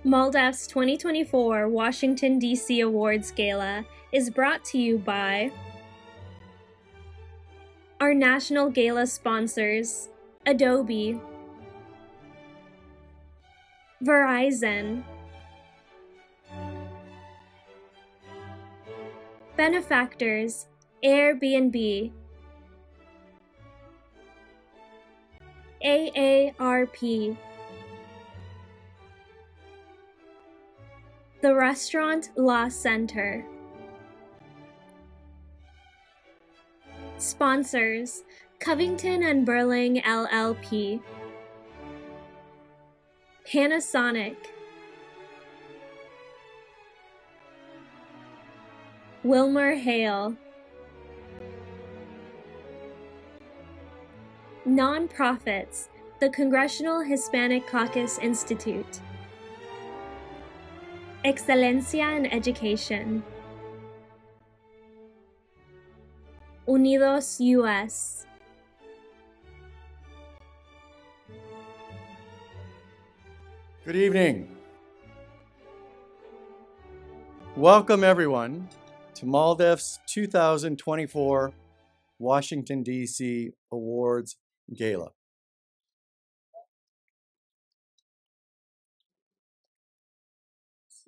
MALDEF's 2024 Washington, D.C. Awards Gala is brought to you by our national gala sponsors, Adobe, Verizon, benefactors, Airbnb, AARP, the Restaurant Law Center. Sponsors, Covington and Burling LLP, Panasonic, Wilmer Hale, Nonprofits, the Congressional Hispanic Caucus Institute, Excelencia in Education, Unidos US. Good evening. Welcome everyone to MALDEF's 2024 Washington, D.C. Awards Gala.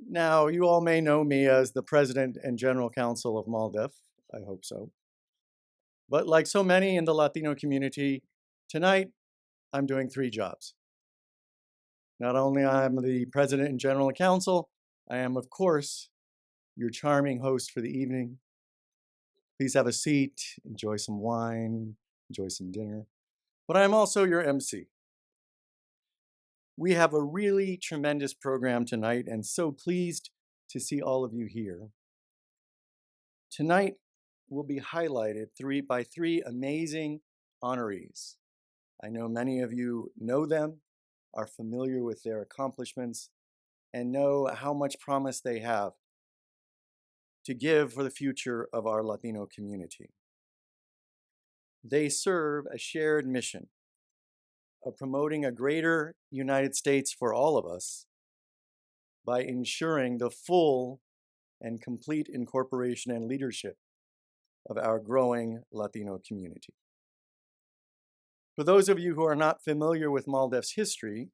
Now, you all may know me as the President and General Counsel of MALDEF. I hope so. But like so many in the Latino community, tonight I'm doing three jobs. Not only am I the President and General Counsel, I am, of course, your charming host for the evening. Please have a seat, enjoy some wine, enjoy some dinner. But I'm also your MC. We have a really tremendous program tonight and so pleased to see all of you here. Tonight will be highlighted by three amazing honorees. I know many of you know them, are familiar with their accomplishments, and know how much promise they have to give for the future of our Latino community. They serve a shared mission of promoting a greater United States for all of us by ensuring the full and complete incorporation and leadership of our growing Latino community. For those of you who are not familiar with MALDEF's history,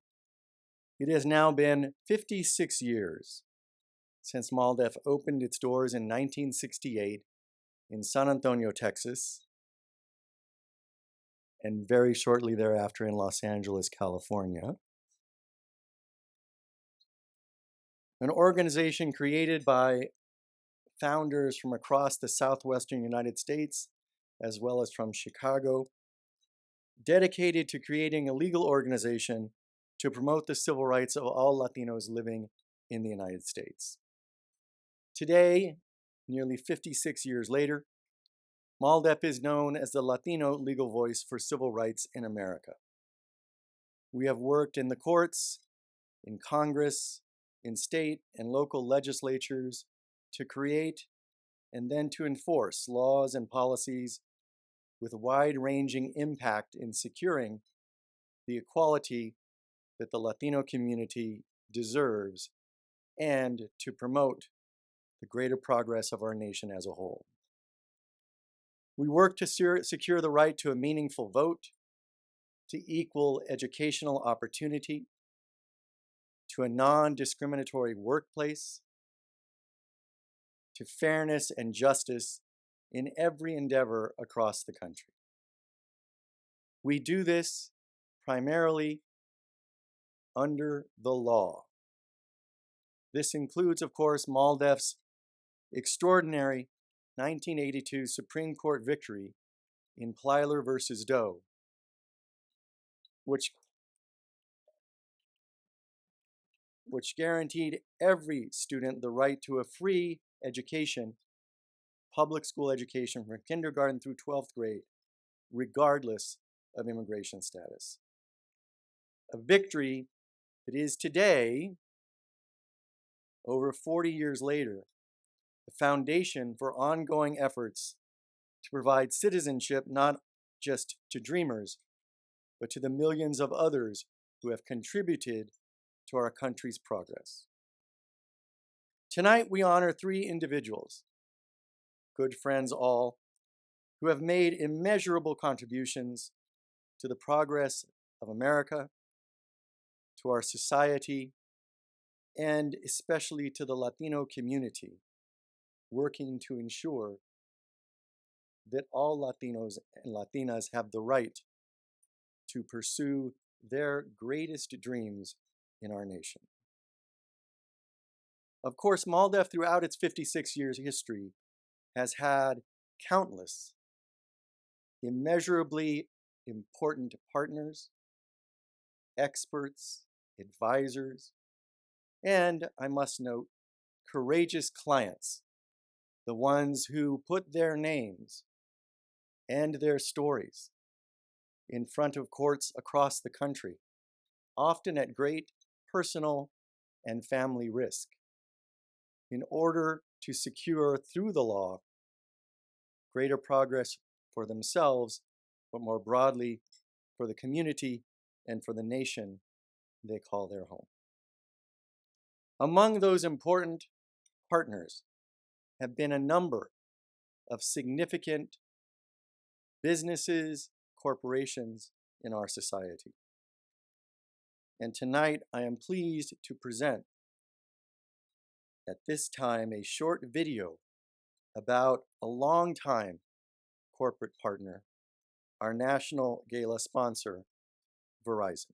it has now been 56 years since MALDEF opened its doors in 1968 in San Antonio, Texas, and very shortly thereafter in Los Angeles, California. An organization created by founders from across the southwestern United States, as well as from Chicago, dedicated to creating a legal organization to promote the civil rights of all Latinos living in the United States. Today, nearly 56 years later, MALDEF is known as the Latino legal voice for civil rights in America. We have worked in the courts, in Congress, in state and local legislatures to create and then to enforce laws and policies with wide-ranging impact in securing the equality that the Latino community deserves and to promote the greater progress of our nation as a whole. We work to secure the right to a meaningful vote, to equal educational opportunity, to a non-discriminatory workplace, to fairness and justice in every endeavor across the country. We do this primarily under the law. This includes, of course, MALDEF's extraordinary 1982 Supreme Court victory in Plyler versus Doe, which guaranteed every student the right to a free education, public school education from kindergarten through 12th grade, regardless of immigration status. A victory that is today, over 40 years later, the foundation for ongoing efforts to provide citizenship not just to dreamers, but to the millions of others who have contributed to our country's progress. Tonight, we honor three individuals, good friends all, who have made immeasurable contributions to the progress of America, to our society, and especially to the Latino community, working to ensure that all Latinos and Latinas have the right to pursue their greatest dreams in our nation. Of course, MALDEF, throughout its 56 years history, has had countless, immeasurably important partners, experts, advisors, and, I must note, courageous clients, the ones who put their names and their stories in front of courts across the country, often at great personal and family risk, in order to secure through the law greater progress for themselves, but more broadly for the community and for the nation they call their home. Among those important partners have been a number of significant businesses, corporations in our society. And tonight I am pleased to present at this time a short video about a longtime corporate partner, our national gala sponsor, Verizon.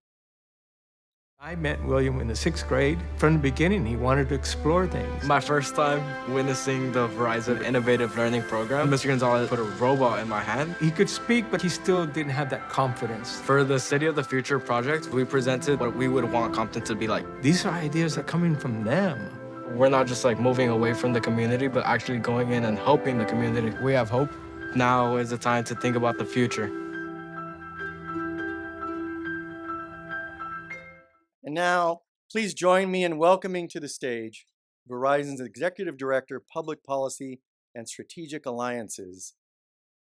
I met William in the 6th grade. From the beginning, he wanted to explore things. My first time witnessing the Verizon Innovative Learning Program, Mr. Gonzalez put a robot in my hand. He could speak, but he still didn't have that confidence. For the City of the Future project, we presented what we would want Compton to be like. These are ideas that are coming from them. We're not just like moving away from the community, but actually going in and helping the community. We have hope. Now is the time to think about the future. And now, please join me in welcoming to the stage Verizon's Executive Director, Public Policy and Strategic Alliances,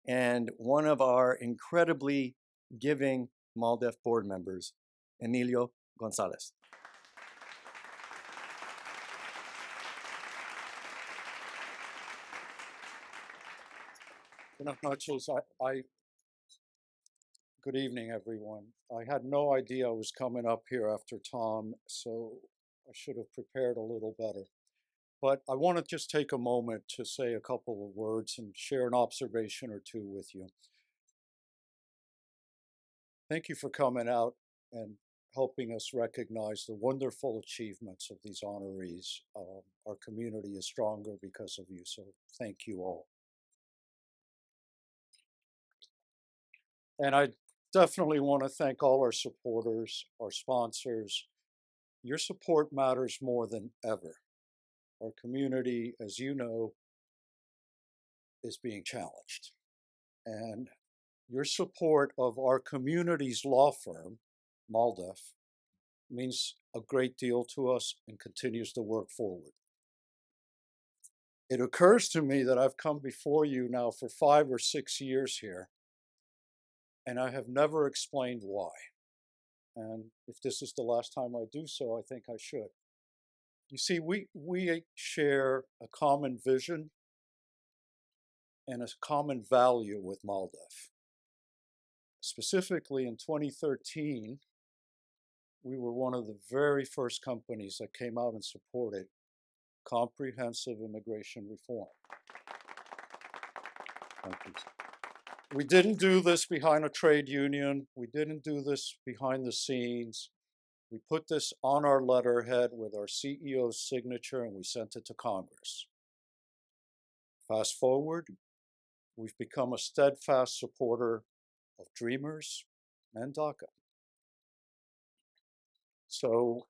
and one of our incredibly giving MALDEF board members, Emilio Gonzalez. Buenas noches. Good evening, everyone. I had no idea I was coming up here after Tom, so I should have prepared a little better. But I want to just take a moment to say a couple of words and share an observation or two with you. Thank you for coming out and helping us recognize the wonderful achievements of these honorees. Our community is stronger because of you, so thank you all. And I definitely want to thank all our supporters, our sponsors. Your support matters more than ever. Our community, as you know, is being challenged. And your support of our community's law firm, MALDEF, means a great deal to us and continues to work forward. It occurs to me that I've come before you now for 5 or 6 years here, and I have never explained why. And if this is the last time I do so, I think I should. You see, we share a common vision and a common value with MALDEF. Specifically in 2013, we were one of the very first companies that came out and supported comprehensive immigration reform. Thank you. We didn't do this behind a trade union. We didn't do this behind the scenes. We put this on our letterhead with our CEO's signature and we sent it to Congress. Fast forward, we've become a steadfast supporter of Dreamers and DACA. So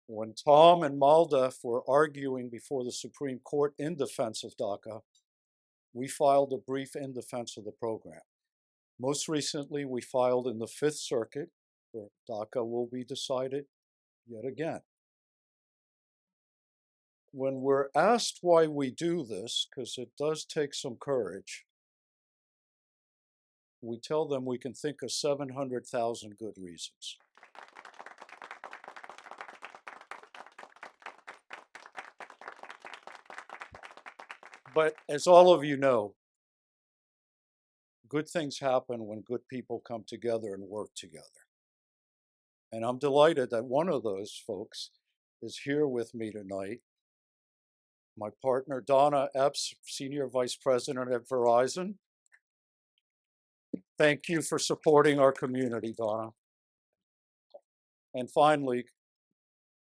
when Tom and MALDEF were arguing before the Supreme Court in defense of DACA, we filed a brief in defense of the program. Most recently, we filed in the Fifth Circuit, where DACA will be decided yet again. When we're asked why we do this, because it does take some courage, we tell them we can think of 700,000 good reasons. But as all of you know, good things happen when good people come together and work together. And I'm delighted that one of those folks is here with me tonight. My partner, Donna Epps, Senior Vice President at Verizon. Thank you for supporting our community, Donna. And finally,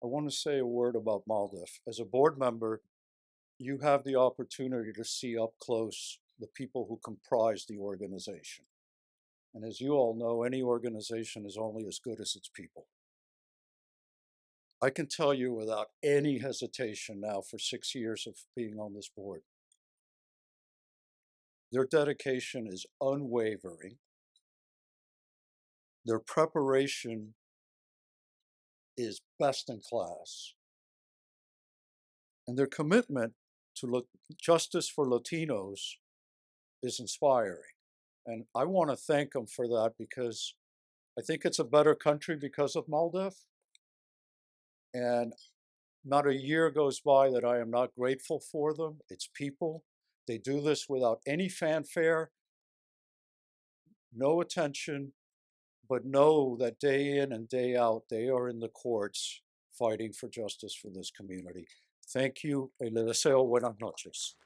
I want to say a word about MALDEF. As a board member, you have the opportunity to see up close the people who comprise the organization. And as you all know, any organization is only as good as its people. I can tell you without any hesitation now for 6 years of being on this board, their dedication is unwavering. Their preparation is best in class. And their commitment to justice for Latinos is inspiring. And I want to thank them for that because I think it's a better country because of MALDEF. And not a year goes by that I am not grateful for them. It's people. They do this without any fanfare, no attention, but know that day in and day out, they are in the courts fighting for justice for this community. Thank you, y le deseo buenas noches.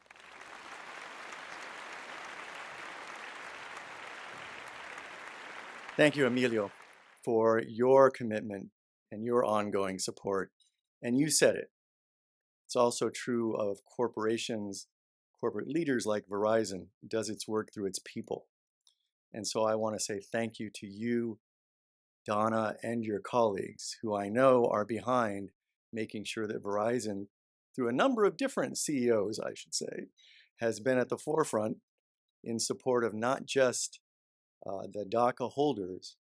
Thank you, Emilio, for your commitment and your ongoing support. And you said it. It's also true of corporations, corporate leaders like Verizon does its work through its people. And so I want to say thank you to you, Donna, and your colleagues who I know are behind making sure that Verizon, through a number of different CEOs, I should say, has been at the forefront in support of not just the DACA holders,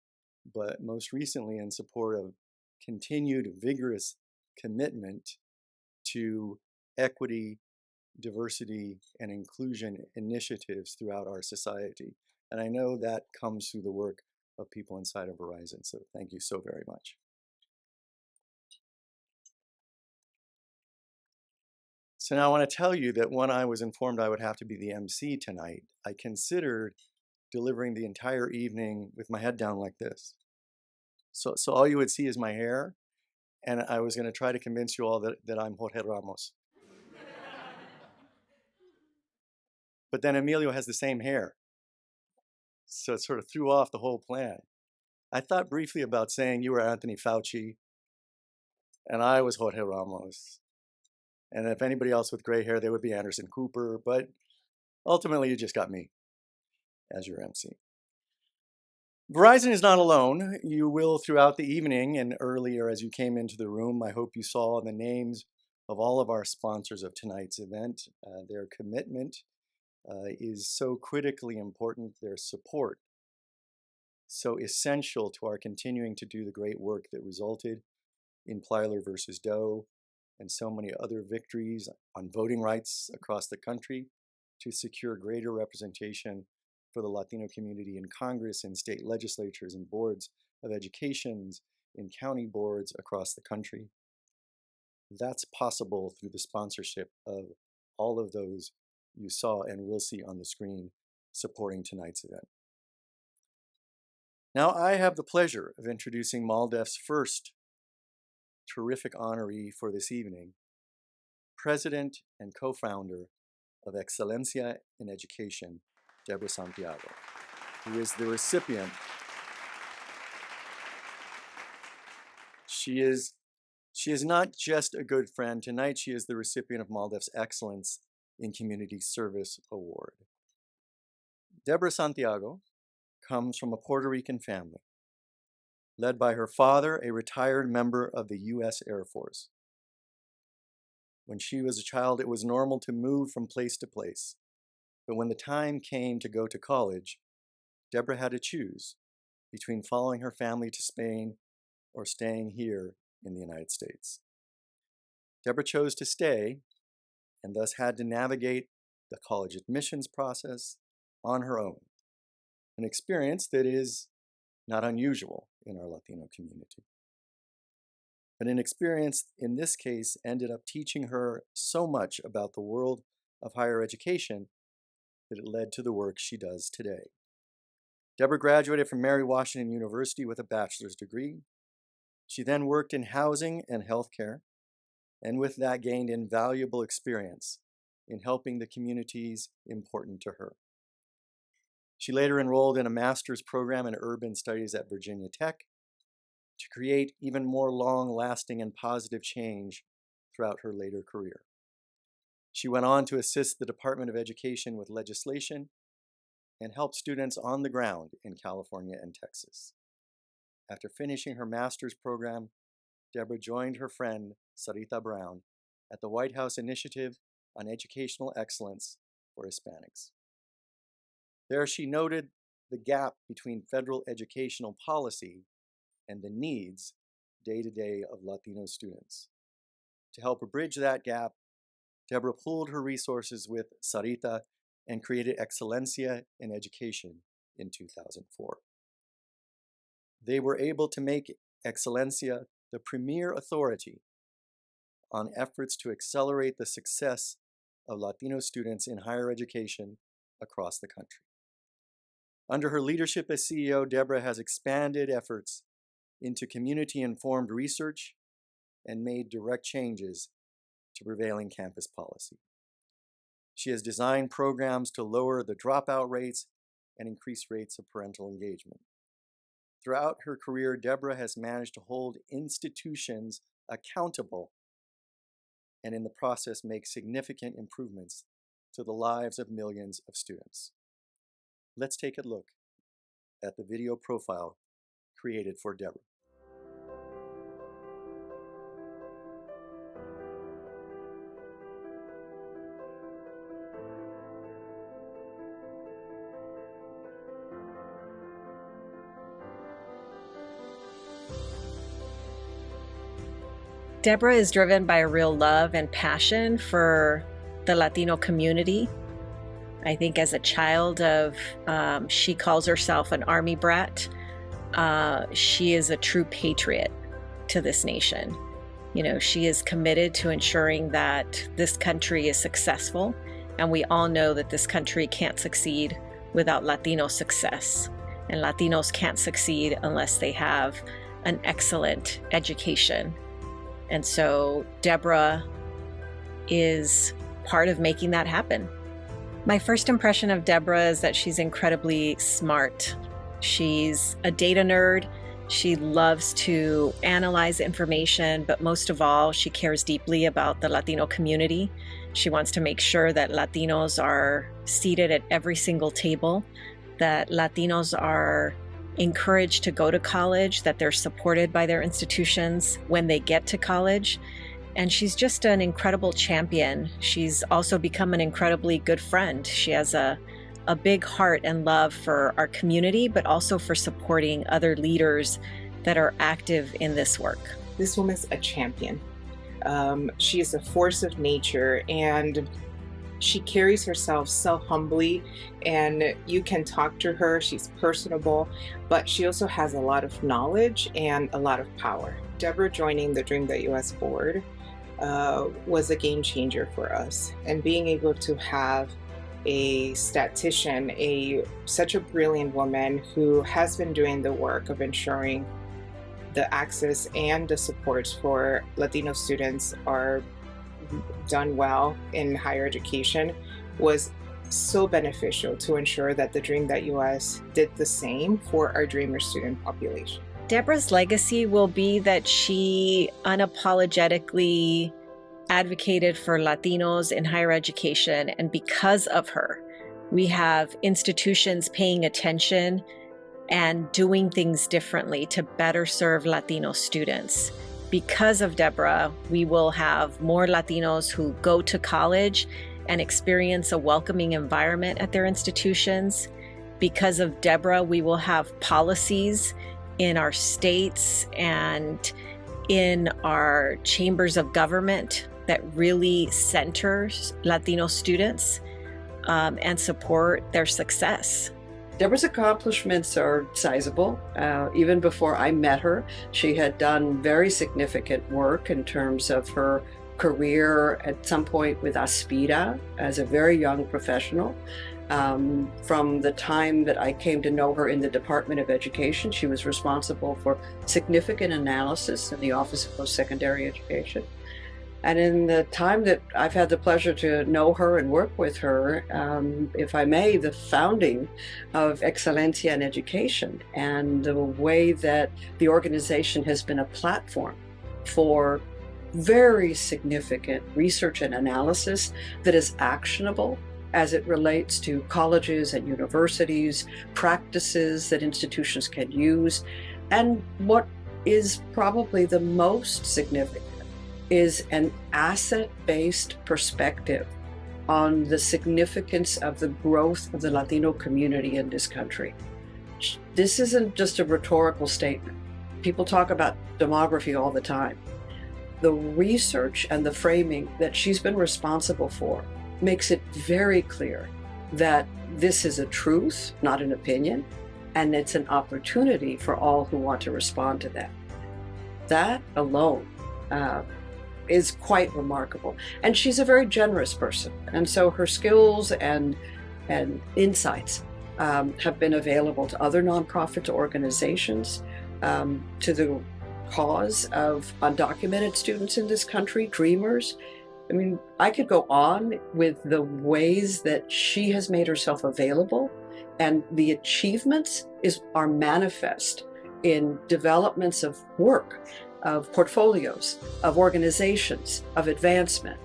but most recently in support of continued vigorous commitment to equity, diversity, and inclusion initiatives throughout our society. And I know that comes through the work of people inside of Verizon, so thank you so very much. So now I want to tell you that when I was informed I would have to be the MC tonight, I considered delivering the entire evening with my head down like this. So all you would see is my hair, and I was going to try to convince you all that I'm Jorge Ramos. But then Emilio has the same hair, so it sort of threw off the whole plan. I thought briefly about saying you were Anthony Fauci, and I was Jorge Ramos. And if anybody else with gray hair, they would be Anderson Cooper, but ultimately you just got me as your MC. Verizon is not alone. You will throughout the evening and earlier as you came into the room, I hope you saw the names of all of our sponsors of tonight's event. Their commitment is so critically important, their support so essential to our continuing to do the great work that resulted in Plyler versus Doe and so many other victories on voting rights across the country to secure greater representation for the Latino community in Congress, in state legislatures, and boards of education, in county boards across the country. That's possible through the sponsorship of all of those you saw and will see on the screen supporting tonight's event. Now I have the pleasure of introducing MALDEF's first terrific honoree for this evening, President and co-founder of Excelencia in Education, Deborah Santiago, who is the recipient. She is not just a good friend. Tonight she is the recipient of MALDEF's Excellence in Community Service Award. Deborah Santiago comes from a Puerto Rican family, led by her father, a retired member of the U.S. Air Force. When she was a child, it was normal to move from place to place. But when the time came to go to college, Deborah had to choose between following her family to Spain or staying here in the United States. Deborah chose to stay and thus had to navigate the college admissions process on her own, an experience that is not unusual in our Latino community. But an experience in this case ended up teaching her so much about the world of higher education that it led to the work she does today. Deborah graduated from Mary Washington University with a bachelor's degree. She then worked in housing and healthcare, and with that gained invaluable experience in helping the communities important to her. She later enrolled in a master's program in urban studies at Virginia Tech to create even more long-lasting and positive change throughout her later career. She went on to assist the Department of Education with legislation and help students on the ground in California and Texas. After finishing her master's program, Deborah joined her friend, Sarita Brown, at the White House Initiative on Educational Excellence for Hispanics. There she noted the gap between federal educational policy and the needs day-to-day of Latino students. To help bridge that gap, Deborah pooled her resources with Sarita and created Excelencia in Education in 2004. They were able to make Excelencia the premier authority on efforts to accelerate the success of Latino students in higher education across the country. Under her leadership as CEO, Deborah has expanded efforts into community-informed research and made direct changes to prevailing campus policy. She has designed programs to lower the dropout rates and increase rates of parental engagement. Throughout her career, Deborah has managed to hold institutions accountable and in the process make significant improvements to the lives of millions of students. Let's take a look at the video profile created for Deborah. Deborah is driven by a real love and passion for the Latino community. I think as a child of, she calls herself an army brat. She is a true patriot to this nation. You know, she is committed to ensuring that this country is successful, and we all know that this country can't succeed without Latino success. And Latinos can't succeed unless they have an excellent education. And so Deborah is part of making that happen. My first impression of Deborah is that she's incredibly smart. She's a data nerd. She loves to analyze information, but most of all, she cares deeply about the Latino community. She wants to make sure that Latinos are seated at every single table, that Latinos are encouraged to go to college, that they're supported by their institutions when they get to college. And she's just an incredible champion. She's also become an incredibly good friend. She has a big heart and love for our community, but also for supporting other leaders that are active in this work. This woman's a champion. She is a force of nature, and she carries herself so humbly, and you can talk to her. She's personable, but she also has a lot of knowledge and a lot of power. Deborah joining the Dream.us board was a game changer for us, and being able to have a statistician, such a brilliant woman who has been doing the work of ensuring the access and the supports for Latino students are done well in higher education was so beneficial to ensure that the Dream.us did the same for our Dreamer student population. Deborah's legacy will be that she unapologetically advocated for Latinos in higher education, and because of her, we have institutions paying attention and doing things differently to better serve Latino students. Because of Deborah, we will have more Latinos who go to college and experience a welcoming environment at their institutions. Because of Deborah, we will have policies in our states and in our chambers of government that really centers Latino students and support their success. Deborah's accomplishments are sizable. Even before I met her, she had done very significant work in terms of her career at some point with Aspida as a very young professional. From the time that I came to know her in the Department of Education, she was responsible for significant analysis in the Office of Post-Secondary Education. And in the time that I've had the pleasure to know her and work with her, if I may, the founding of Excelencia in Education and the way that the organization has been a platform for very significant research and analysis that is actionable as it relates to colleges and universities, practices that institutions can use, and what is probably the most significant is an asset-based perspective on the significance of the growth of the Latino community in this country. This isn't just a rhetorical statement. People talk about demography all the time. The research and the framing that she's been responsible for makes it very clear that this is a truth, not an opinion, and it's an opportunity for all who want to respond to that. That alone is quite remarkable. And she's a very generous person. And so her skills and insights have been available to other nonprofit organizations, to the cause of undocumented students in this country, dreamers. I mean, I could go on with the ways that she has made herself available, and the achievements are manifest in developments of work, of portfolios, of organizations, of advancement.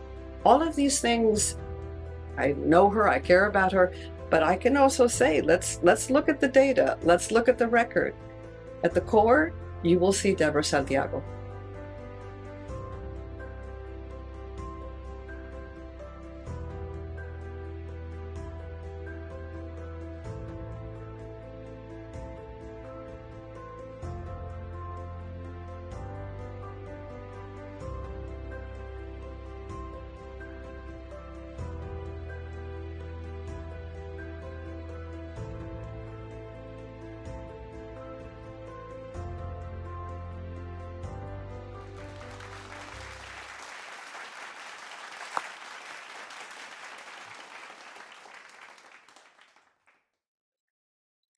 All of these things, I know her, I care about her, but I can also say, let's look at the data, let's look at the record. At the core, you will see Deborah Santiago.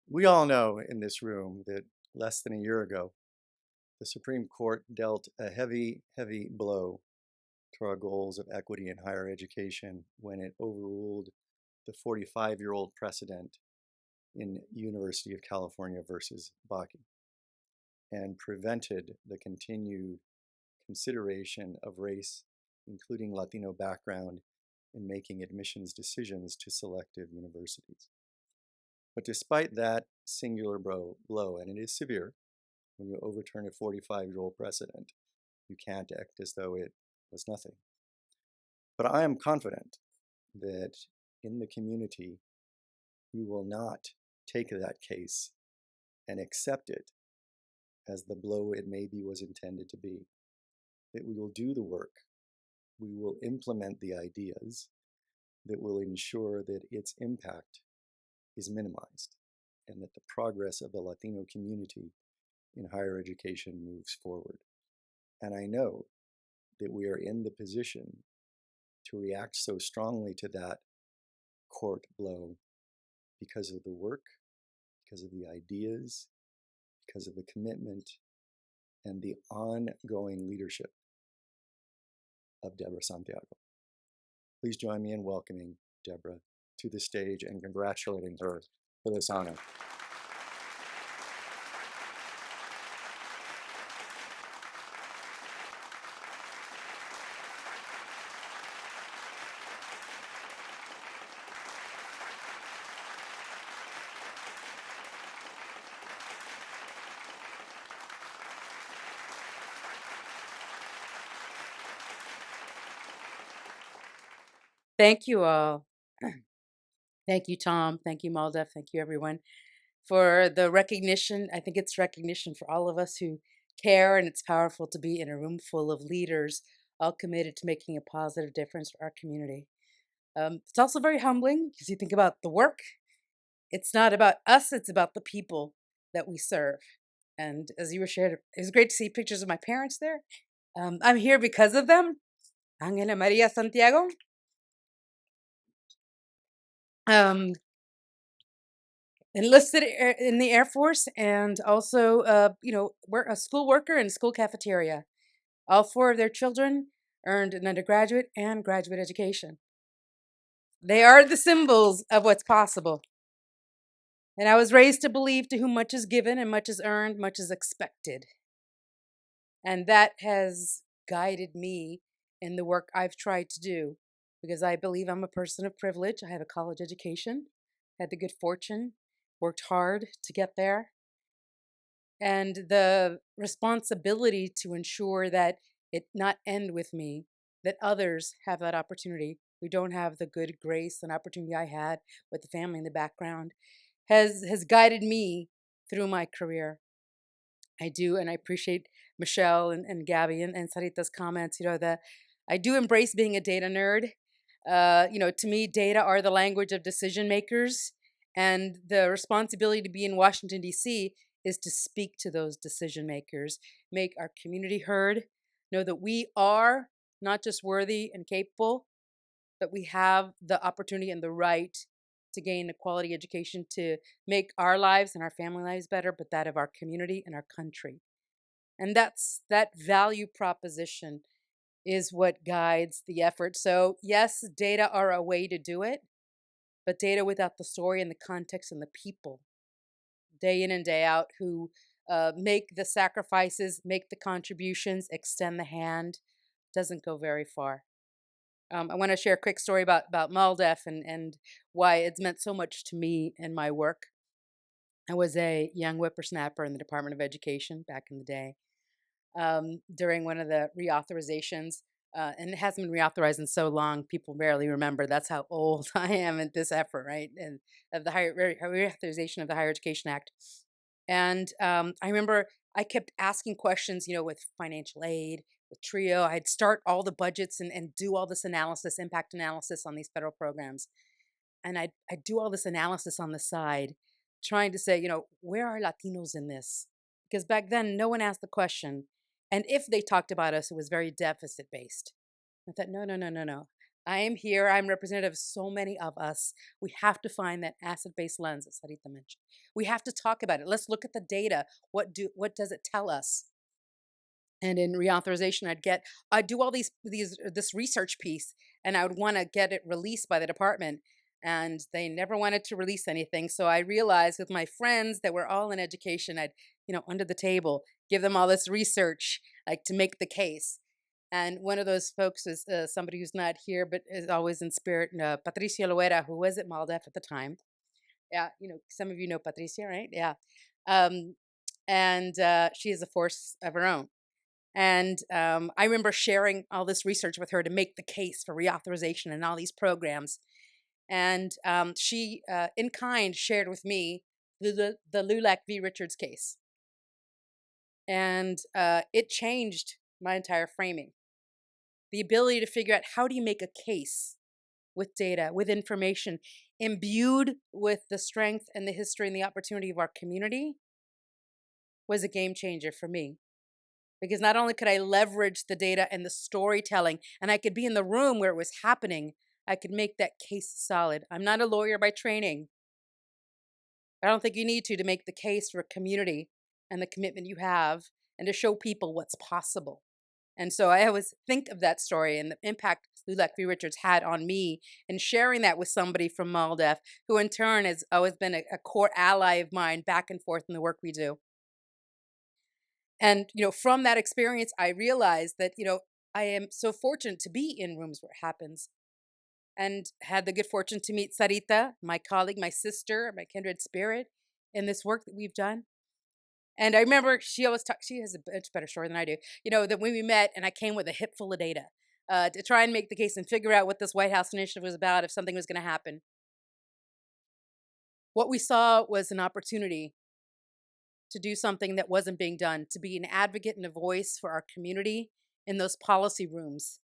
We all know in this room that less than a year ago, the Supreme Court dealt a heavy, heavy blow to our goals of equity in higher education when it overruled the 45-year-old precedent in University of California versus Bakke and prevented the continued consideration of race, including Latino background, in making admissions decisions to selective universities. But despite that singular blow, and it is severe, when you overturn a 45-year-old precedent, you can't act as though it was nothing. But I am confident that in the community, we will not take that case and accept it as the blow it maybe was intended to be. That we will do the work, we will implement the ideas that will ensure that its impact is minimized and that the progress of the Latino community in higher education moves forward. And I know that we are in the position to react so strongly to that court blow because of the work, because of the ideas, because of the commitment, and the ongoing leadership of Deborah Santiago. Please join me in welcoming Deborah to the stage and congratulating her for this honor. Thank you all. Thank you, Tom. Thank you, MALDEF. Thank you, everyone, for the recognition. I think it's recognition for all of us who care, and it's powerful to be in a room full of leaders, all committed to making a positive difference for our community. It's also very humbling because you think about the work. It's not about us, it's about the people that we serve. And as you were shared, it was great to see pictures of my parents there. I'm here because of them. Angela Maria Santiago. Enlisted in the Air Force, and also, we're a school worker in school cafeteria. All 4 of their children earned an undergraduate and graduate education. They are the symbols of what's possible. And I was raised to believe to whom much is given and much is earned, much is expected. And that has guided me in the work I've tried to do, because I believe I'm a person of privilege. I have a college education, had the good fortune, worked hard to get there, and the responsibility to ensure that it not end with me, that others have that opportunity who don't have the good grace and opportunity I had with the family in the background, has guided me through my career. I do, and I appreciate Michelle and Gabby and Sarita's comments. That I do embrace being a data nerd. To me, data are the language of decision makers, and the responsibility to be in Washington, D.C. is to speak to those decision makers, make our community heard, know that we are not just worthy and capable, but we have the opportunity and the right to gain a quality education to make our lives and our family lives better, but that of our community and our country. And that value proposition is what guides the effort. So yes, data are a way to do it, but data without the story and the context and the people, day in and day out, who make the sacrifices, make the contributions, extend the hand, doesn't go very far. I want to share a quick story about MALDEF and why it's meant so much to me and my work. I was a young whippersnapper in the Department of Education back in the day. During one of the reauthorizations, and it hasn't been reauthorized in so long, people barely remember. That's how old I am at this effort, right? And of the reauthorization of the Higher Education Act. And I remember I kept asking questions, with financial aid, with TRIO. I'd start all the budgets and do all this analysis, impact analysis on these federal programs. And I'd do all this analysis on the side, trying to say, where are Latinos in this? Because back then, no one asked the question. And if they talked about us, it was very deficit based. I thought, no, no, no, no, no. I am here. I'm representative of so many of us. We have to find that asset-based lens that Sarita mentioned. We have to talk about it. Let's look at the data. What does it tell us? And in reauthorization, I'd do all this research piece, and I would want to get it released by the department, and they never wanted to release anything. So I realized with my friends that were all in education, I'd under the table give them all this research, like to make the case. And one of those folks is somebody who's not here, but is always in spirit, Patricia Loera, who was at MALDEF at the time. Yeah, some of you know Patricia, right? Yeah. And she is a force of her own. And I remember sharing all this research with her to make the case for reauthorization and all these programs. And she, in kind, shared with me the LULAC v. Richards case. And it changed my entire framing. The ability to figure out how do you make a case with data, with information, imbued with the strength and the history and the opportunity of our community was a game changer for me. Because not only could I leverage the data and the storytelling, and I could be in the room where it was happening, I could make that case solid. I'm not a lawyer by training. I don't think you need to make the case for a community and the commitment you have and to show people what's possible. And so I always think of that story and the impact LULAC v. Richards had on me, and sharing that with somebody from MALDEF, who in turn has always been a core ally of mine back and forth in the work we do. And, from that experience, I realized that, I am so fortunate to be in rooms where it happens, and had the good fortune to meet Sarita, my colleague, my sister, my kindred spirit, in this work that we've done. And I remember she always talks, she has a much better story than I do, that when we met and I came with a hip full of data to try and make the case and figure out what this White House initiative was about, if something was going to happen. What we saw was an opportunity to do something that wasn't being done, to be an advocate and a voice for our community in those policy rooms.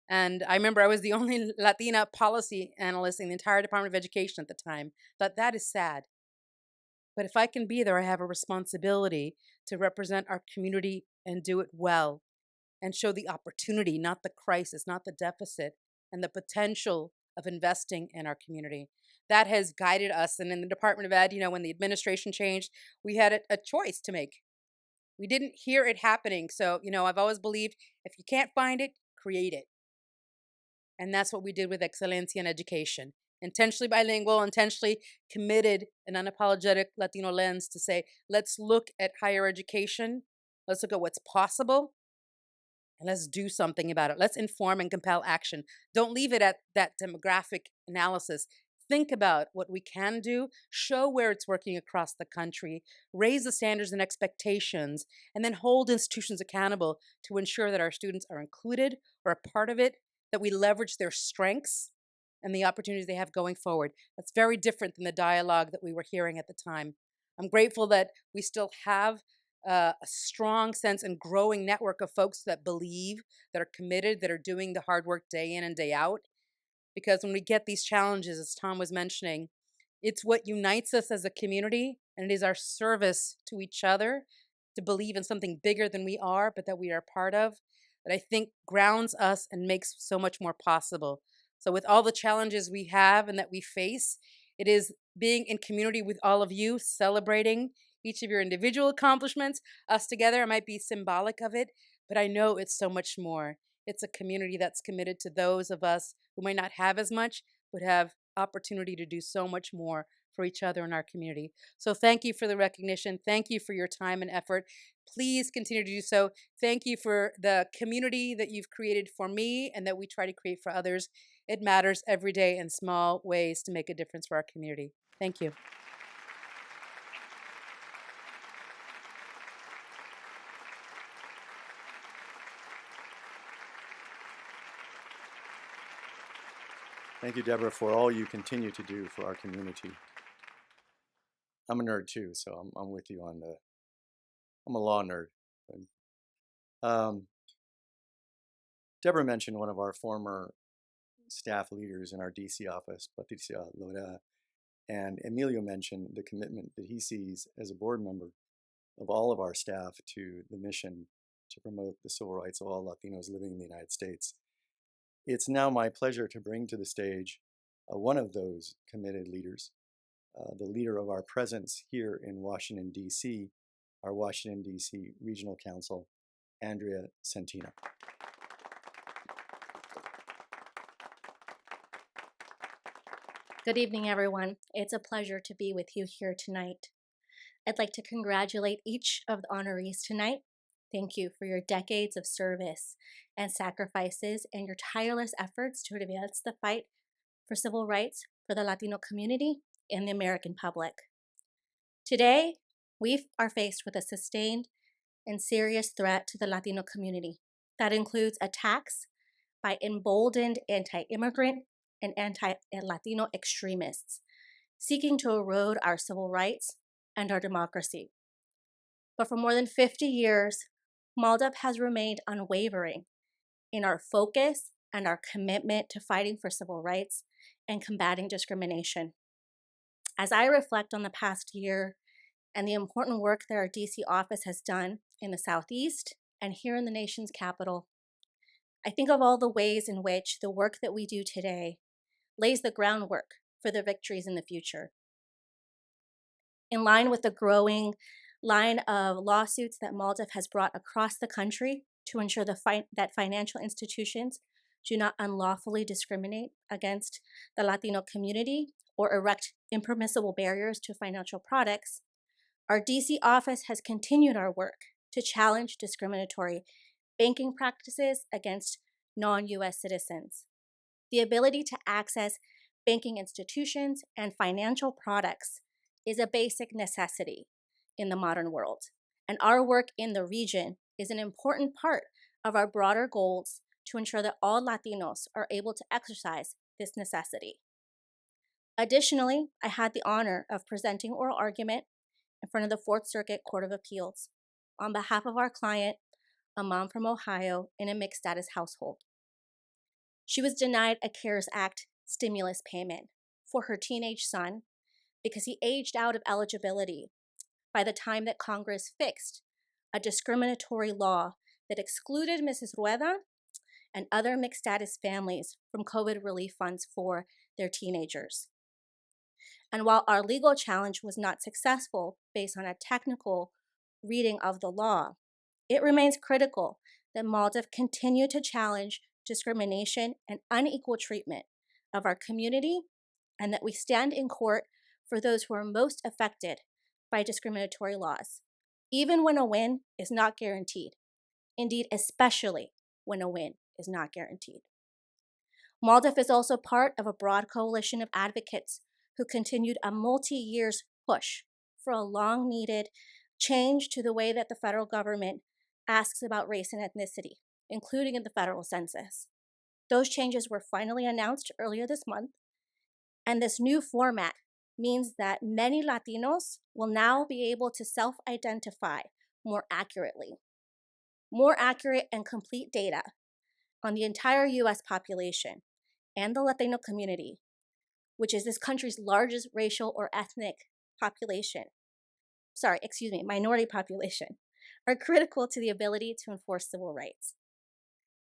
And I remember I was the only Latina policy analyst in the entire Department of Education at the time. Thought that is sad. But if I can be there, I have a responsibility to represent our community and do it well. and show the opportunity, not the crisis, not the deficit, and the potential of investing in our community. That has guided us. And in the Department of Ed, when the administration changed, we had a choice to make. We didn't hear it happening. So, I've always believed if you can't find it, create it. And that's what we did with Excelencia in Education. Intentionally bilingual, intentionally committed, an unapologetic Latino lens to say, let's look at higher education. Let's look at what's possible. And let's do something about it. Let's inform and compel action. Don't leave it at that demographic analysis. Think about what we can do, show where it's working across the country, raise the standards and expectations, and then hold institutions accountable to ensure that our students are included or a part of it, that we leverage their strengths and the opportunities they have going forward. That's very different than the dialogue that we were hearing at the time. I'm grateful that we still have a strong sense and growing network of folks that believe, that are committed, that are doing the hard work day in and day out. Because when we get these challenges, as Tom was mentioning, it's what unites us as a community, and it is our service to each other to believe in something bigger than we are, but that we are part of, that I think grounds us and makes so much more possible. So with all the challenges we have and that we face, it is being in community with all of you, celebrating each of your individual accomplishments. Us together, it might be symbolic of it, but I know it's so much more. It's a community that's committed to those of us who might not have as much, but have opportunity to do so much more for each other in our community. So thank you for the recognition. Thank you for your time and effort. Please continue to do so. Thank you for the community that you've created for me and that we try to create for others. It matters every day in small ways to make a difference for our community. Thank you. Thank you, Deborah, for all you continue to do for our community. I'm a nerd too, so I'm with you on I'm a law nerd. Deborah mentioned one of our former staff leaders in our DC office, Patricia Lora, and Emilio mentioned the commitment that he sees as a board member of all of our staff to the mission to promote the civil rights of all Latinos living in the United States. It's now my pleasure to bring to the stage one of those committed leaders, the leader of our presence here in Washington, D.C., our Washington, D.C. Regional Counsel, Andrea Centina. Good evening, everyone. It's a pleasure to be with you here tonight. I'd like to congratulate each of the honorees tonight. Thank you for your decades of service and sacrifices and your tireless efforts to advance the fight for civil rights for the Latino community and the American public. Today, we are faced with a sustained and serious threat to the Latino community that includes attacks by emboldened anti-immigrant and anti-Latino extremists seeking to erode our civil rights and our democracy. But for more than 50 years, MALDEF has remained unwavering in our focus and our commitment to fighting for civil rights and combating discrimination. As I reflect on the past year and the important work that our DC office has done in the Southeast and here in the nation's capital, I think of all the ways in which the work that we do today lays the groundwork for the victories in the future. In line with the growing line of lawsuits that MALDEF has brought across the country to ensure that financial institutions do not unlawfully discriminate against the Latino community or erect impermissible barriers to financial products, our DC office has continued our work to challenge discriminatory banking practices against non-US citizens. The ability to access banking institutions and financial products is a basic necessity in the modern world, and our work in the region is an important part of our broader goals to ensure that all Latinos are able to exercise this necessity. Additionally, I had the honor of presenting oral argument in front of the Fourth Circuit Court of Appeals on behalf of our client, a mom from Ohio in a mixed status household. She was denied a CARES Act stimulus payment for her teenage son because he aged out of eligibility by the time that Congress fixed a discriminatory law that excluded Mrs. Rueda and other mixed status families from COVID relief funds for their teenagers. And while our legal challenge was not successful based on a technical reading of the law, it remains critical that MALDEF continue to challenge discrimination and unequal treatment of our community, and that we stand in court for those who are most affected by discriminatory laws, even when a win is not guaranteed. Indeed, especially when a win is not guaranteed. MALDEF is also part of a broad coalition of advocates who continued a multi-years push for a long-needed change to the way that the federal government asks about race and ethnicity, including in the federal census. Those changes were finally announced earlier this month, and this new format means that many Latinos will now be able to self-identify more accurately. More accurate and complete data on the entire US population and the Latino community, which is this country's largest racial or ethnic population, minority population, are critical to the ability to enforce civil rights.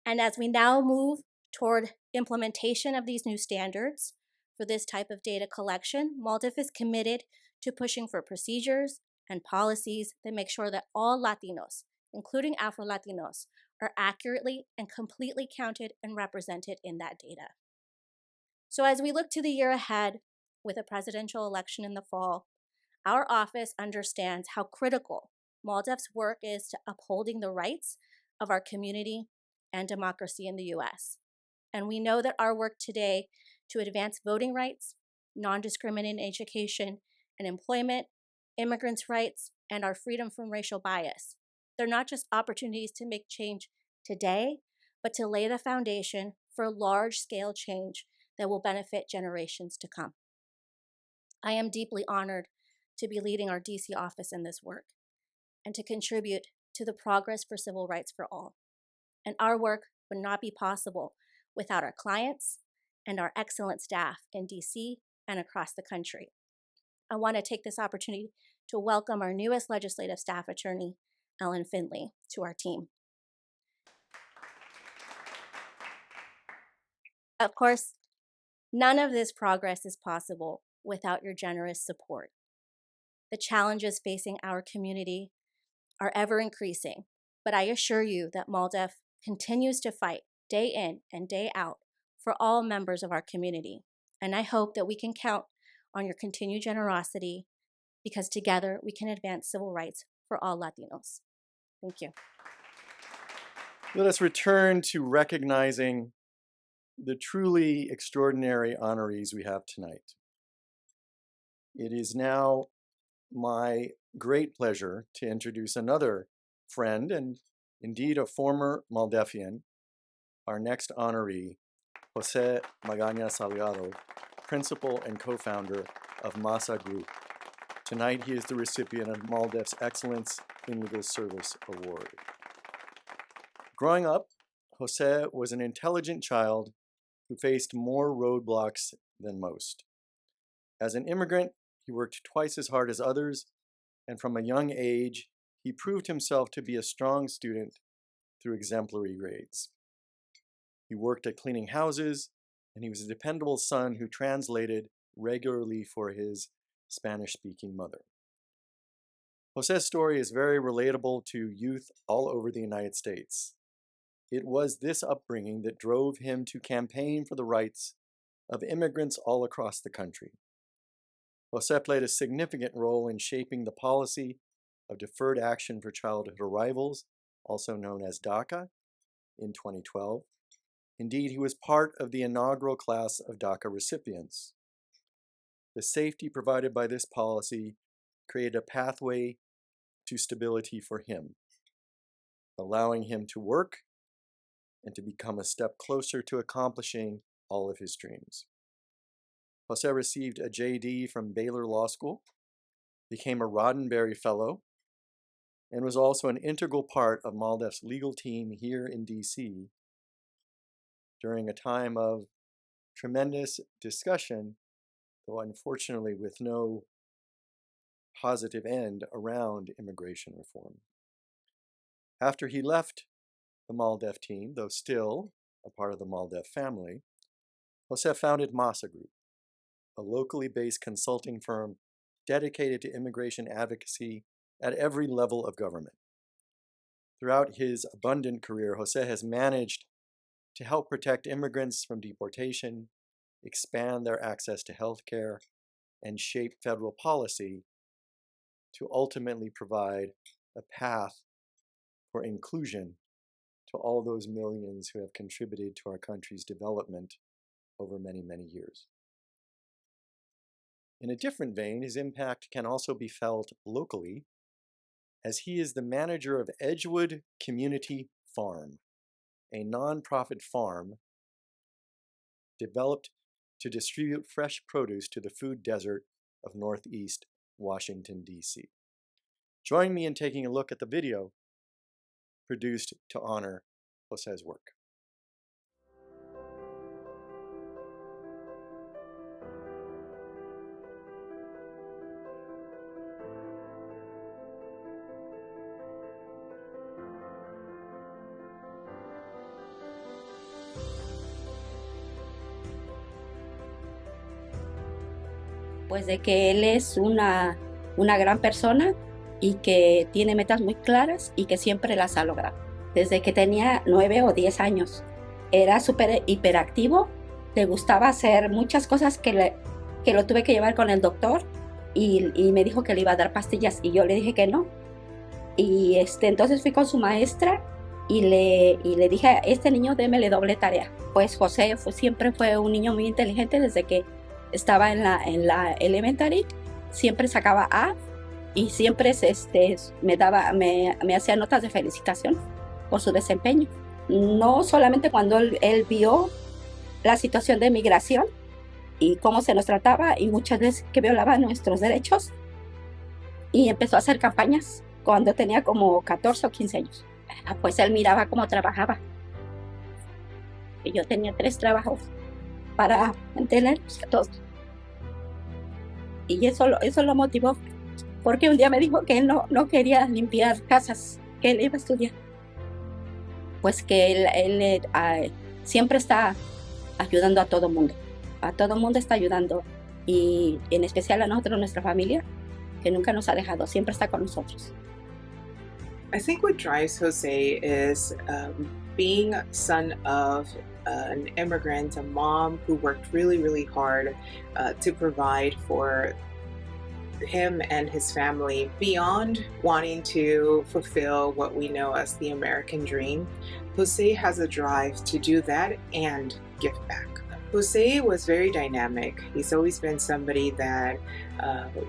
And as we now move toward implementation of these new standards for this type of data collection, MALDEF is committed to pushing for procedures and policies that make sure that all Latinos, including Afro-Latinos, are accurately and completely counted and represented in that data. So as we look to the year ahead with a presidential election in the fall, our office understands how critical MALDEF's work is to upholding the rights of our community and democracy in the US. And we know that our work today to advance voting rights, non-discriminating education and employment, immigrants' rights, and our freedom from racial bias, they're not just opportunities to make change today, but to lay the foundation for large-scale change that will benefit generations to come. I am deeply honored to be leading our DC office in this work and to contribute to the progress for civil rights for all. And our work would not be possible without our clients and our excellent staff in DC and across the country. I want to take this opportunity to welcome our newest legislative staff attorney, Ellen Finley, to our team. Of course, none of this progress is possible without your generous support. The challenges facing our community are ever increasing, but I assure you that MALDEF continues to fight day in and day out for all members of our community. And I hope that we can count on your continued generosity, because together we can advance civil rights for all Latinos. Thank you. Let us return to recognizing the truly extraordinary honorees we have tonight. It is now my great pleasure to introduce another friend and indeed a former Maldefian, our next honoree, Jose Magaña Salgado, principal and co-founder of MASA Group. Tonight he is the recipient of MALDEF's Excellence in Legal Service Award. Growing up, Jose was an intelligent child who faced more roadblocks than most. As an immigrant, he worked twice as hard as others, and from a young age, he proved himself to be a strong student through exemplary grades. He worked at cleaning houses, and he was a dependable son who translated regularly for his Spanish-speaking mother. Jose's story is very relatable to youth all over the United States. It was this upbringing that drove him to campaign for the rights of immigrants all across the country. Jose played a significant role in shaping the policy of Deferred Action for Childhood Arrivals, also known as DACA, in 2012. Indeed, he was part of the inaugural class of DACA recipients. The safety provided by this policy created a pathway to stability for him, allowing him to work and to become a step closer to accomplishing all of his dreams. Jose received a JD from Baylor Law School, became a Roddenberry Fellow, and was also an integral part of MALDEF's legal team here in DC during a time of tremendous discussion, though unfortunately with no positive end around immigration reform. After he left the MALDEF team, though still a part of the MALDEF family, Jose founded Masa Group, a locally based consulting firm dedicated to immigration advocacy at every level of government. Throughout his abundant career, Jose has managed to help protect immigrants from deportation, expand their access to health care, and shape federal policy to ultimately provide a path for inclusion to all those millions who have contributed to our country's development over many, many years. In a different vein, his impact can also be felt locally, as he is the manager of Edgewood Community Farm, a nonprofit farm developed to distribute fresh produce to the food desert of Northeast Washington, D.C. Join me in taking a look at the video produced to honor Jose's work. Pues de que él es una gran persona y que tiene metas muy claras y que siempre las ha logrado. Desde que tenía 9 o 10 años. Era súper hiperactivo, le gustaba hacer muchas cosas que lo tuve que llevar con el doctor y me dijo que le iba a dar pastillas y yo le dije que no. Y entonces fui con su maestra y le dije a este niño, démele doble tarea. Pues José siempre fue un niño muy inteligente desde que estaba en la elementary, siempre sacaba A y siempre me hacía notas de felicitación por su desempeño. No solamente cuando él vio la situación de migración y cómo se nos trataba y muchas veces que violaba nuestros derechos, y empezó a hacer campañas cuando tenía como 14 o 15 años. Pues él miraba cómo trabajaba. Y yo tenía 3 trabajos para mantenerlos a todos. Y eso lo motivó, porque un día me dijo que él no quería limpiar casas, que él iba a estudiar. Pues que él siempre está ayudando a todo mundo está ayudando, y en especial a nosotros, nuestra familia, que nunca nos ha dejado, siempre está con nosotros. I think what drives Jose is being son of an immigrant, a mom who worked really, really hard to provide for him and his family beyond wanting to fulfill what we know as the American dream. Jose has a drive to do that and give back. Jose was very dynamic. He's always been somebody that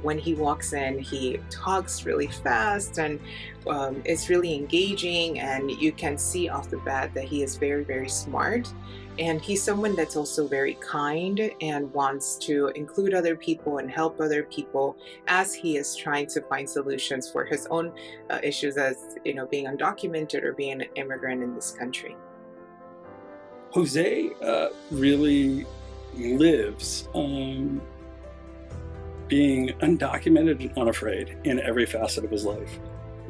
when he walks in, he talks really fast and is really engaging, and you can see off the bat that he is very, very smart. And he's someone that's also very kind and wants to include other people and help other people as he is trying to find solutions for his own issues, as being undocumented or being an immigrant in this country. Jose really lives being undocumented and unafraid in every facet of his life.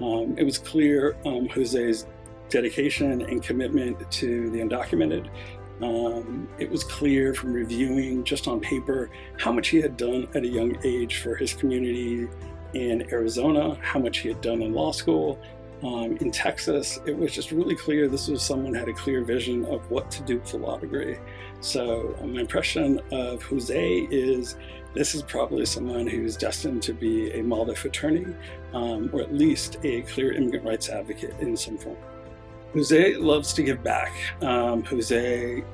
It was clear Jose's dedication and commitment to the undocumented. It was clear from reviewing just on paper how much he had done at a young age for his community in Arizona, how much he had done in law school. In Texas, it was just really clear this was someone who had a clear vision of what to do with a law degree. So my impression of Jose is this is probably someone who's destined to be a MALDEF attorney, or at least a clear immigrant rights advocate in some form. Jose loves to give back. Jose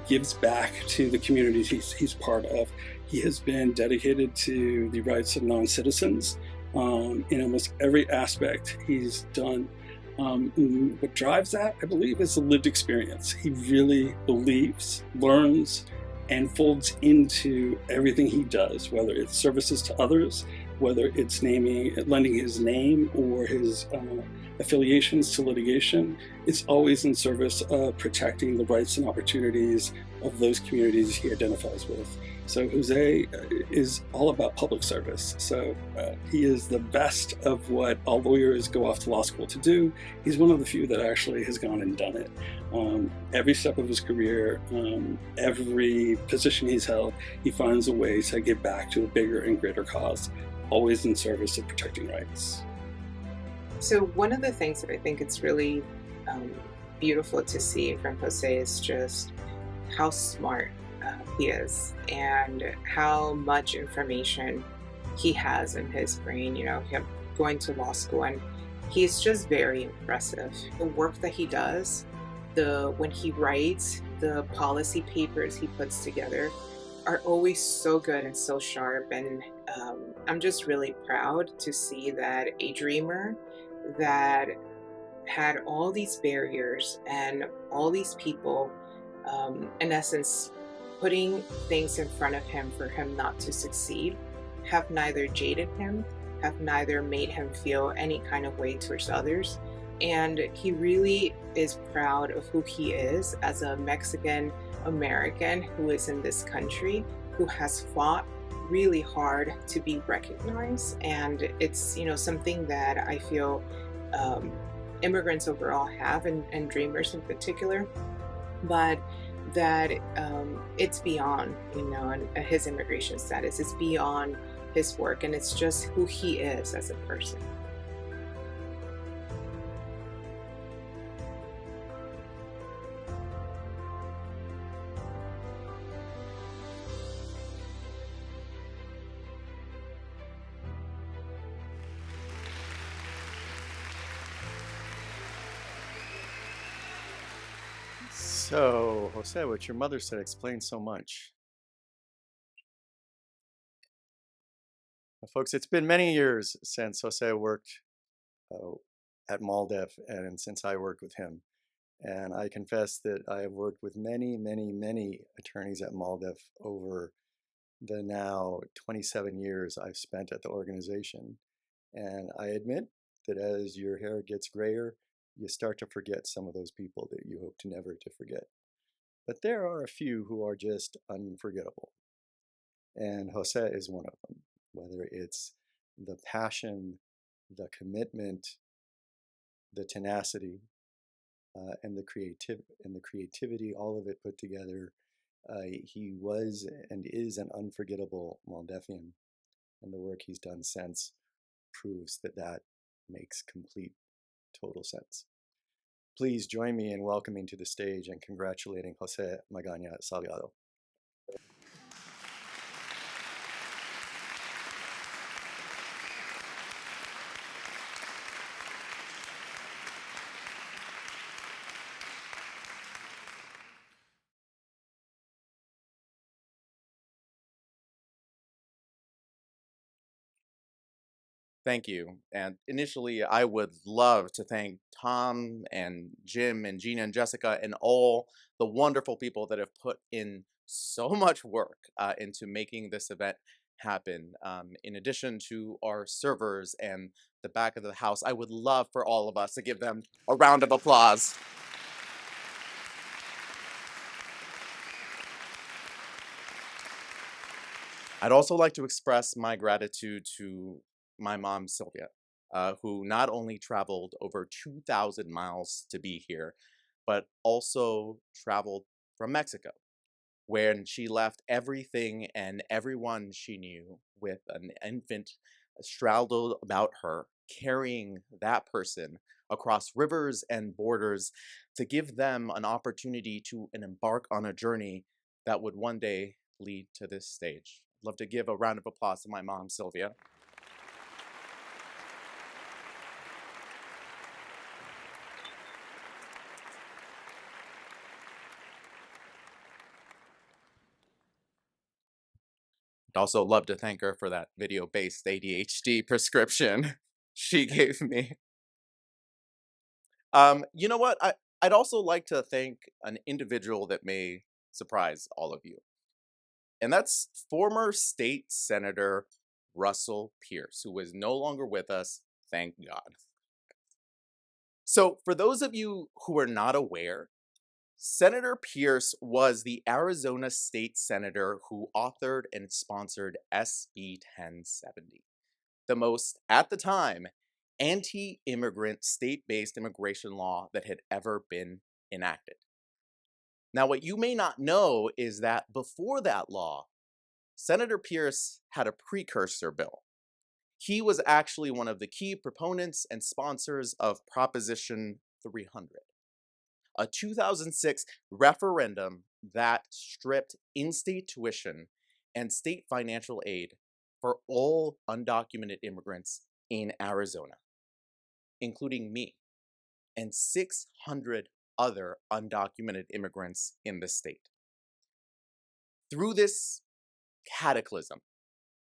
gives back to the communities he's part of. He has been dedicated to the rights of non-citizens in almost every aspect he's done. What drives that, I believe, is the lived experience. He really believes, learns, and folds into everything he does, whether it's services to others, whether it's lending his name or his affiliations to litigation. It's always in service of protecting the rights and opportunities of those communities he identifies with. So Jose is all about public service. So he is the best of what all lawyers go off to law school to do. He's one of the few that actually has gone and done it. Every step of his career, every position he's held, he finds a way to give back to a bigger and greater cause, always in service of protecting rights. So one of the things that I think it's really beautiful to see from Jose is just how smart he is and how much information he has in his brain. You know, him going to law school, and he's just very impressive. The work that he does, when he writes, the policy papers he puts together are always so good and so sharp. And I'm just really proud to see that a dreamer that had all these barriers and all these people, in essence, putting things in front of him for him not to succeed, have neither jaded him, have neither made him feel any kind of way towards others. And he really is proud of who he is as a Mexican American who is in this country, who has fought really hard to be recognized. And it's, you know, something that I feel immigrants overall have, and dreamers in particular, but that it's beyond, you know, and his immigration status. It's beyond his work, and it's just who he is as a person. So, Jose, what your mother said explains so much. Now, folks, it's been many years since Jose worked at MALDEF and since I worked with him. And I confess that I have worked with many, many, many attorneys at MALDEF over the now 27 years I've spent at the organization. And I admit that as your hair gets grayer, you start to forget some of those people that you hope to never to forget. But there are a few who are just unforgettable. And Jose is one of them, whether it's the passion, the commitment, the tenacity, and the creativity, all of it put together. He was and is an unforgettable Maldefian, and the work he's done since proves that that makes complete, total sense. Please join me in welcoming to the stage and congratulating Jose Magaña Salgado. Thank you. And initially, I would love to thank Tom and Jim and Gina and Jessica and all the wonderful people that have put in so much work into making this event happen. In addition to our servers and the back of the house, I would love for all of us to give them a round of applause. I'd also like to express my gratitude to my mom, Sylvia, who not only traveled over 2,000 miles to be here, but also traveled from Mexico, when she left everything and everyone she knew with an infant straddled about her, carrying that person across rivers and borders to give them an opportunity to embark on a journey that would one day lead to this stage. I'd love to give a round of applause to my mom, Sylvia. I'd also love to thank her for that video-based ADHD prescription she gave me. You know what? I'd also like to thank an individual that may surprise all of you. And that's former state senator Russell Pierce, who is no longer with us, thank God. So, for those of you who are not aware, Senator Pierce was the Arizona state senator who authored and sponsored SB 1070, the most, at the time, anti-immigrant state-based immigration law that had ever been enacted. Now, what you may not know is that before that law, Senator Pierce had a precursor bill. He was actually one of the key proponents and sponsors of Proposition 300, a 2006 referendum that stripped in-state tuition and state financial aid for all undocumented immigrants in Arizona, including me and 600 other undocumented immigrants in the state. Through this cataclysm,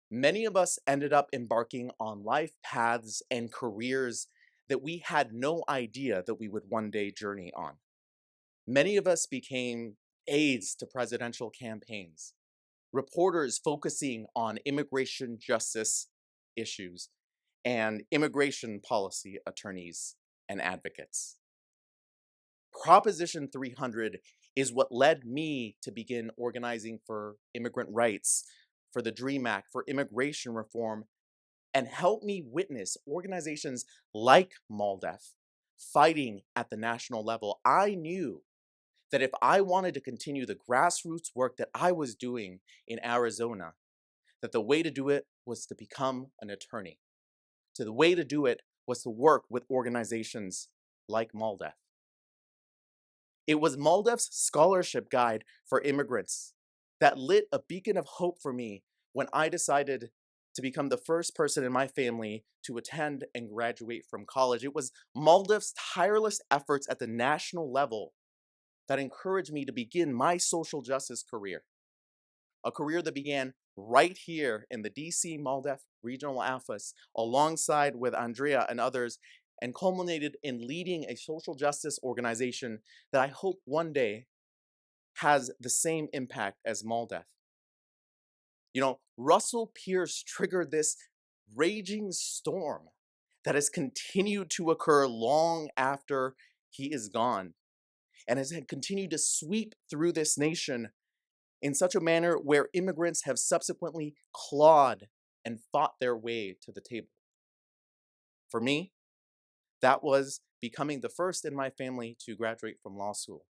many of us ended up embarking on life paths and careers that we had no idea that we would one day journey on. Many of us became aides to presidential campaigns, reporters focusing on immigration justice issues, and immigration policy attorneys and advocates. Proposition 300 is what led me to begin organizing for immigrant rights, for the DREAM Act, for immigration reform, and help me witness organizations like MALDEF fighting at the national level. I knew that if I wanted to continue the grassroots work that I was doing in Arizona, that the way to do it was to become an attorney. So the way to do it was to work with organizations like MALDEF. It was MALDEF's scholarship guide for immigrants that lit a beacon of hope for me when I decided to become the first person in my family to attend and graduate from college. It was MALDEF's tireless efforts at the national level that encouraged me to begin my social justice career, a career that began right here in the DC MALDEF regional office alongside with Andrea and others, and culminated in leading a social justice organization that I hope one day has the same impact as MALDEF. You know, Russell Pierce triggered this raging storm that has continued to occur long after he is gone, and has continued to sweep through this nation in such a manner where immigrants have subsequently clawed and fought their way to the table. For me, that was becoming the first in my family to graduate from law school.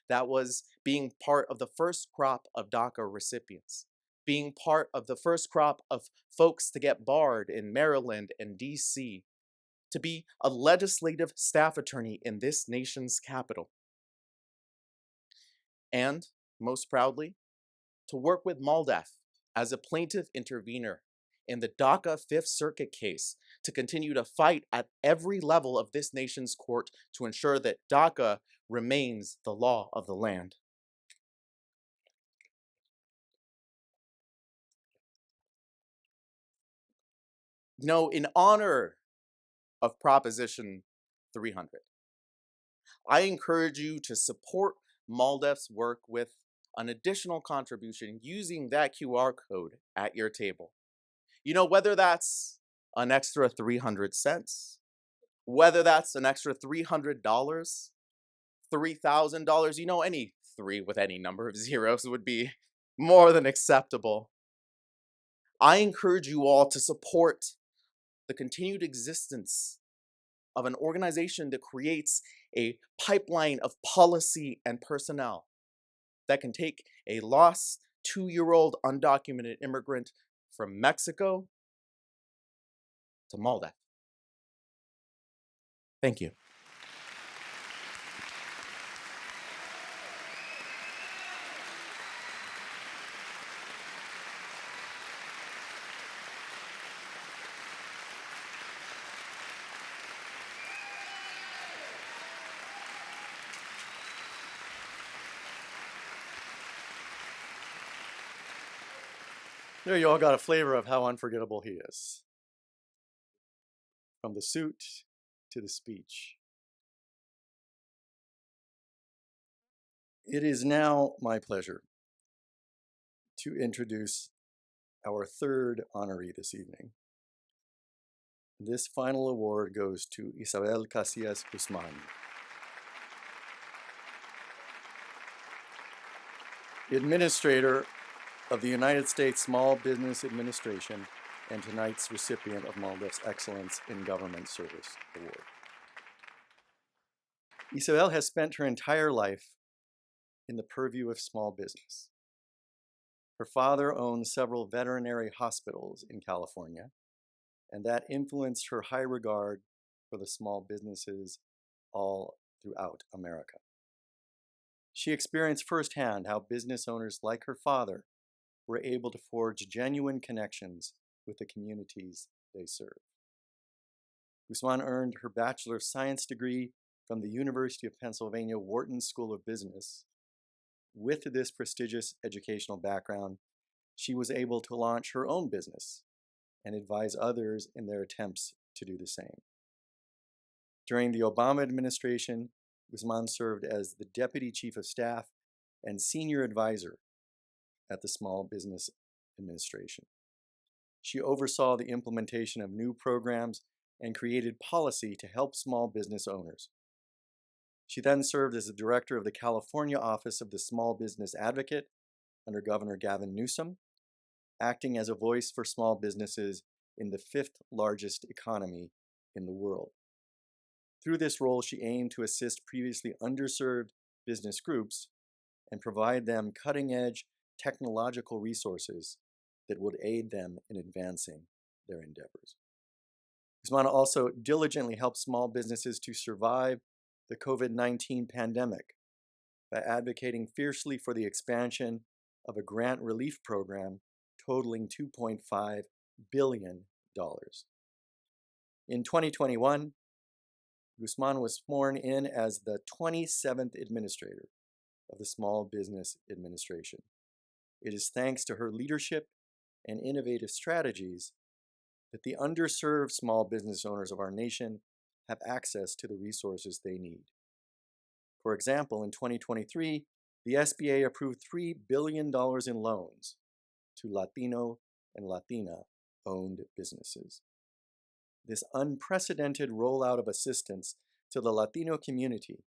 That was being part of the first crop of DACA recipients, being part of the first crop of folks to get barred in Maryland and DC, to be a legislative staff attorney in this nation's capital. And, most proudly, to work with MALDEF as a plaintiff intervener in the DACA Fifth Circuit case to continue to fight at every level of this nation's court to ensure that DACA remains the law of the land. No, in honor of Proposition 300, I encourage you to support MALDEF's work with an additional contribution using that QR code at your table. You know, whether that's an extra 300 cents, whether that's an extra $300, $3,000, you know, any three with any number of zeros would be more than acceptable. I encourage you all to support the continued existence of an organization that creates a pipeline of policy and personnel that can take a lost 2-year-old undocumented immigrant from Mexico to MALDEF. Thank you. There you all got a flavor of how unforgettable he is. From the suit to the speech. It is now my pleasure to introduce our third honoree this evening. This final award goes to Isabel Casillas Guzman. Administrator of the United States Small Business Administration and tonight's recipient of MALDEF's Excellence in Government Service Award. Isabel has spent her entire life in the purview of small business. Her father owned several veterinary hospitals in California, and that influenced her high regard for the small businesses all throughout America. She experienced firsthand how business owners like her father were able to forge genuine connections with the communities they serve. Guzman earned her Bachelor of Science degree from the University of Pennsylvania Wharton School of Business. With this prestigious educational background, she was able to launch her own business and advise others in their attempts to do the same. During the Obama administration, Guzman served as the Deputy Chief of Staff and Senior Advisor at the Small Business Administration. She oversaw the implementation of new programs and created policy to help small business owners. She then served as the director of the California office of the Small Business Advocate under Governor Gavin Newsom, acting as a voice for small businesses in the 5th largest economy in the world. Through this role, she aimed to assist previously underserved business groups and provide them cutting-edge technological resources that would aid them in advancing their endeavors. Guzman also diligently helped small businesses to survive the COVID-19 pandemic by advocating fiercely for the expansion of a grant relief program totaling $2.5 billion. In 2021, Guzman was sworn in as the 27th administrator of the Small Business Administration. It is thanks to her leadership and innovative strategies that the underserved small business owners of our nation have access to the resources they need. For example, in 2023, the SBA approved $3 billion in loans to Latino and Latina-owned businesses. This unprecedented rollout of assistance to the Latino community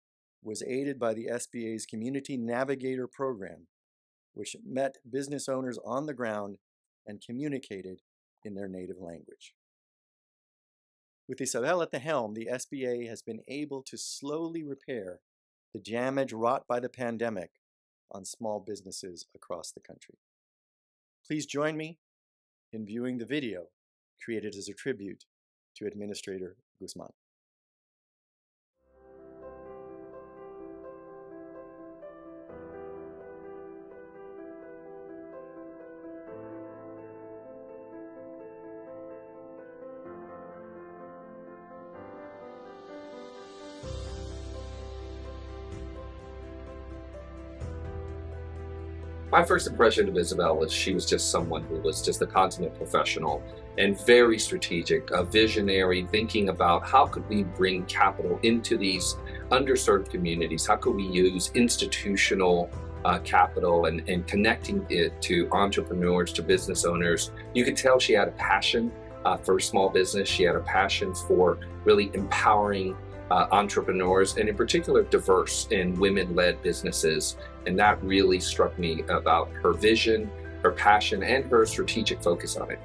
was aided by the SBA's Community Navigator program, which met business owners on the ground and communicated in their native language. With Isabel at the helm, the SBA has been able to slowly repair the damage wrought by the pandemic on small businesses across the country. Please join me in viewing the video created as a tribute to Administrator Guzman. My first impression of Isabel was she was just someone who was just a consummate professional and very strategic, a visionary, thinking about how could we bring capital into these underserved communities? How could we use institutional capital and connecting it to entrepreneurs, to business owners? You could tell she had a passion for small business. She had a passion for really empowering entrepreneurs, and in particular diverse and women-led businesses. And that really struck me about her vision, her passion, and her strategic focus on it.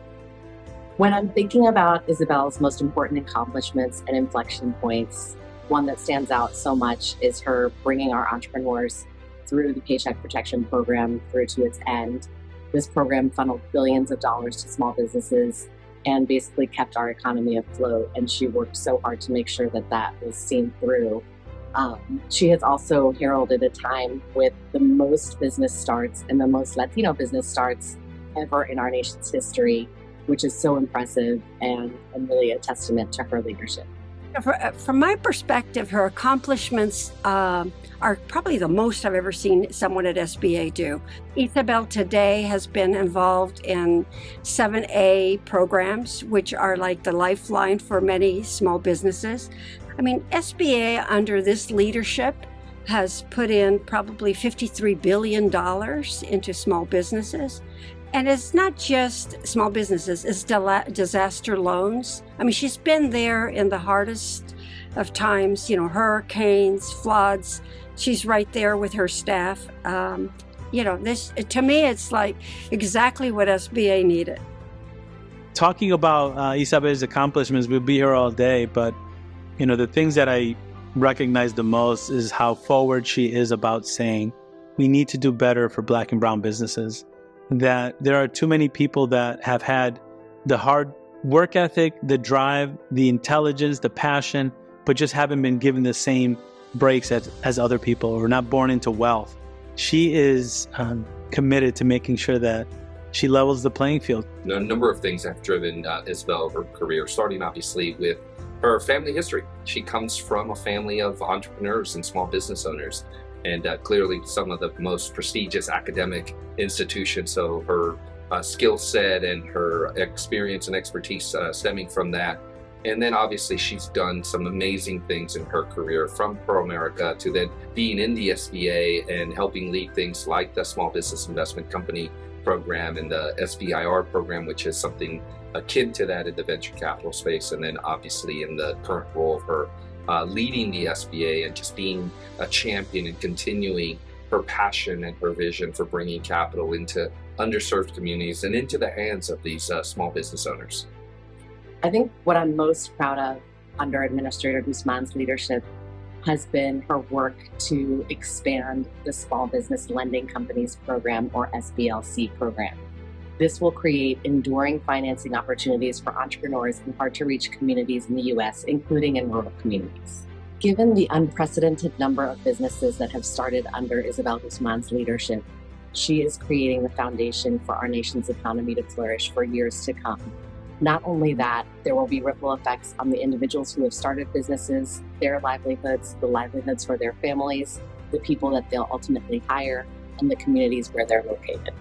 When I'm thinking about Isabel's most important accomplishments and inflection points, one that stands out so much is her bringing our entrepreneurs through the Paycheck Protection Program through to its end. This program funneled billions of dollars to small businesses and basically kept our economy afloat. And she worked so hard to make sure that that was seen through. She has also heralded a time with the most business starts and the most Latino business starts ever in our nation's history, which is so impressive and really a testament to her leadership. From my perspective, her accomplishments are probably the most I've ever seen someone at SBA do. Isabel today has been involved in 7A programs, which are like the lifeline for many small businesses. I mean, SBA under this leadership has put in probably $53 billion into small businesses. And it's not just small businesses, it's disaster loans. I mean, she's been there in the hardest of times, you know, hurricanes, floods. She's right there with her staff. You know, this, to me, it's like exactly what SBA needed. Talking about Isabel's accomplishments, we'll be here all day, but you know, the things that I recognize the most is how forward she is about saying we need to do better for Black and brown businesses. That there are too many people that have had the hard work ethic, the drive, the intelligence, the passion, but just haven't been given the same breaks as other people, or not born into wealth. She is committed to making sure that she levels the playing field. A number of things have driven Isabel, her career, starting obviously with her family history. She comes from a family of entrepreneurs and small business owners, and clearly some of the most prestigious academic institutions. So her skill set and her experience and expertise stemming from that. And then obviously she's done some amazing things in her career, from Pro-America to then being in the SBA and helping lead things like the Small Business Investment Company program and the SBIR program, which is something akin to that in the venture capital space. And then obviously in the current role of her leading the SBA and just being a champion and continuing her passion and her vision for bringing capital into underserved communities and into the hands of these small business owners. I think what I'm most proud of under Administrator Guzman's leadership has been her work to expand the Small Business Lending Companies Program, or SBLC program. This will create enduring financing opportunities for entrepreneurs in hard-to-reach communities in the U.S., including in rural communities. Given the unprecedented number of businesses that have started under Isabel Guzman's leadership, she is creating the foundation for our nation's economy to flourish for years to come. Not only that, there will be ripple effects on the individuals who have started businesses, their livelihoods, the livelihoods for their families, the people that they'll ultimately hire, and the communities where they're located.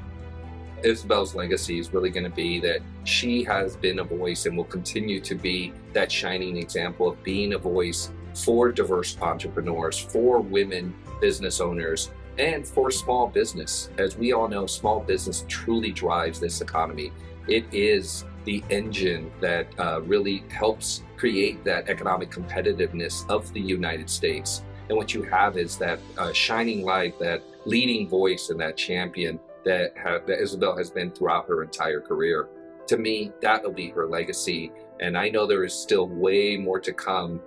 Isabel's legacy is really going to be that she has been a voice and will continue to be that shining example of being a voice for diverse entrepreneurs, for women business owners, and for small business. As we all know, small business truly drives this economy. It is the engine that really helps create that economic competitiveness of the United States. And what you have is that shining light, that leading voice, and that champion that Isabel has been throughout her entire career. To me, that will be her legacy. And I know there is still way more to come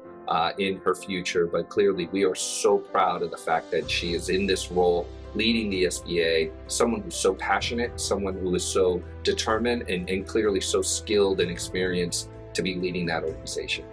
in her future, but clearly we are so proud of the fact that she is in this role, leading the SBA, someone who's so passionate, someone who is so determined, and clearly so skilled and experienced to be leading that organization.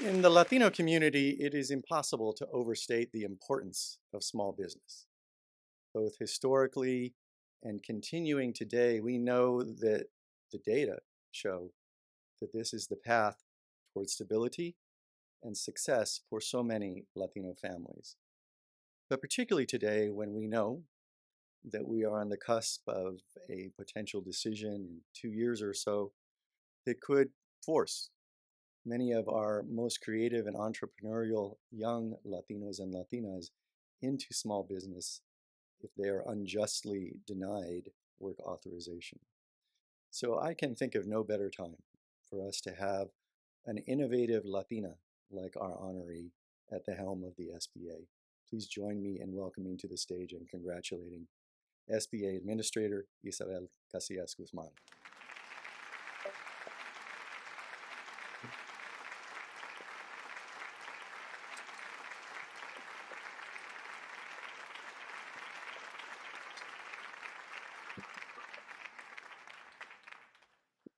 In the Latino community, it is impossible to overstate the importance of small business. Both historically and continuing today, we know that the data show that this is the path towards stability and success for so many Latino families. But particularly today, when we know that we are on the cusp of a potential decision in 2 years or so that could force many of our most creative and entrepreneurial young Latinos and Latinas into small business if they are unjustly denied work authorization. So I can think of no better time for us to have an innovative Latina like our honoree at the helm of the SBA. Please join me in welcoming to the stage and congratulating SBA Administrator Isabel Casillas Guzman.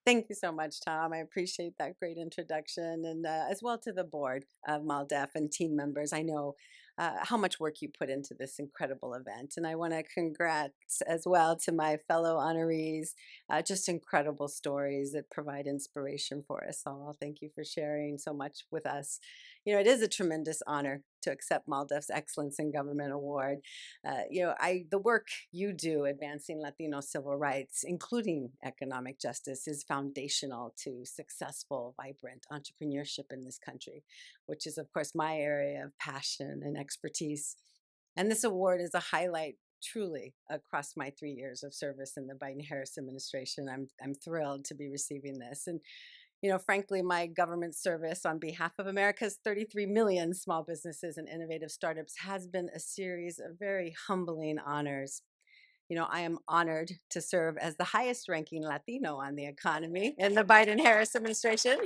Thank you so much, Tom. I appreciate that great introduction, and as well to the board of MALDEF and team members. I know how much work you put into this incredible event. And I want to congrats as well to my fellow honorees. Just incredible stories that provide inspiration for us all. Thank you for sharing so much with us. It is a tremendous honor to accept MALDEF's Excellence in Government Award. The work you do advancing Latino civil rights, including economic justice, is foundational to successful, vibrant entrepreneurship in this country, which is, of course, my area of passion and expertise. And this award is a highlight truly across my 3 years of service in the Biden-Harris administration. I'm thrilled to be receiving this. And frankly, my government service on behalf of America's 33 million small businesses and innovative startups has been a series of very humbling honors. I am honored to serve as the highest ranking Latino on the economy in the Biden-Harris administration.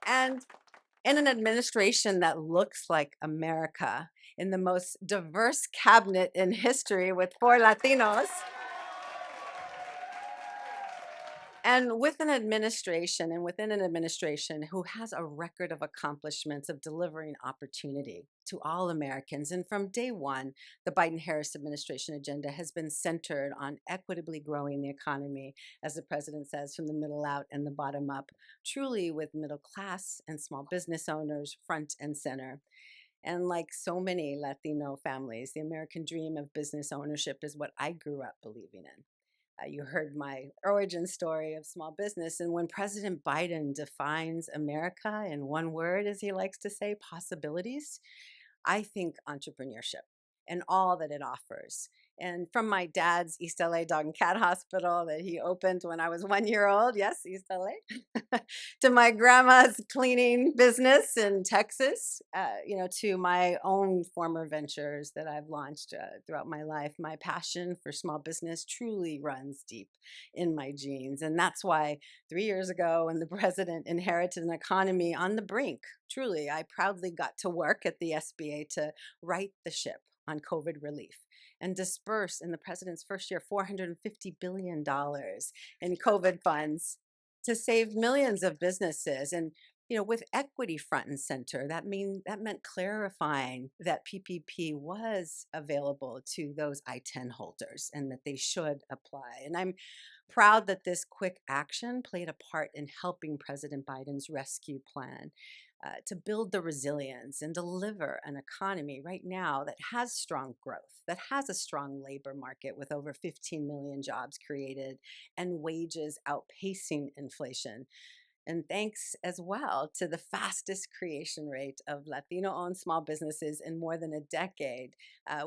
And in an administration that looks like America, in the most diverse cabinet in history with 4 Latinos. And within an administration who has a record of accomplishments of delivering opportunity to all Americans. And from day one, the Biden-Harris administration agenda has been centered on equitably growing the economy, as the president says, from the middle out and the bottom up, truly with middle class and small business owners front and center. And like so many Latino families, the American dream of business ownership is what I grew up believing in. You heard my origin story of small business. And when President Biden defines America in one word, as he likes to say, possibilities, I think entrepreneurship and all that it offers. And from my dad's East LA Dog and Cat Hospital that he opened when I was 1 year old, yes, East LA, to my grandma's cleaning business in Texas, to my own former ventures that I've launched throughout my life. My passion for small business truly runs deep in my genes. And that's why 3 years ago, when the president inherited an economy on the brink, truly, I proudly got to work at the SBA to right the ship on COVID relief and disperse in the president's first year $450 billion in COVID funds to save millions of businesses. And with equity front and center, that meant clarifying that PPP was available to those I-10 holders and that they should apply. And I'm proud that this quick action played a part in helping President Biden's rescue plan to build the resilience and deliver an economy right now that has strong growth, that has a strong labor market with over 15 million jobs created and wages outpacing inflation. And thanks as well to the fastest creation rate of Latino-owned small businesses in more than a decade,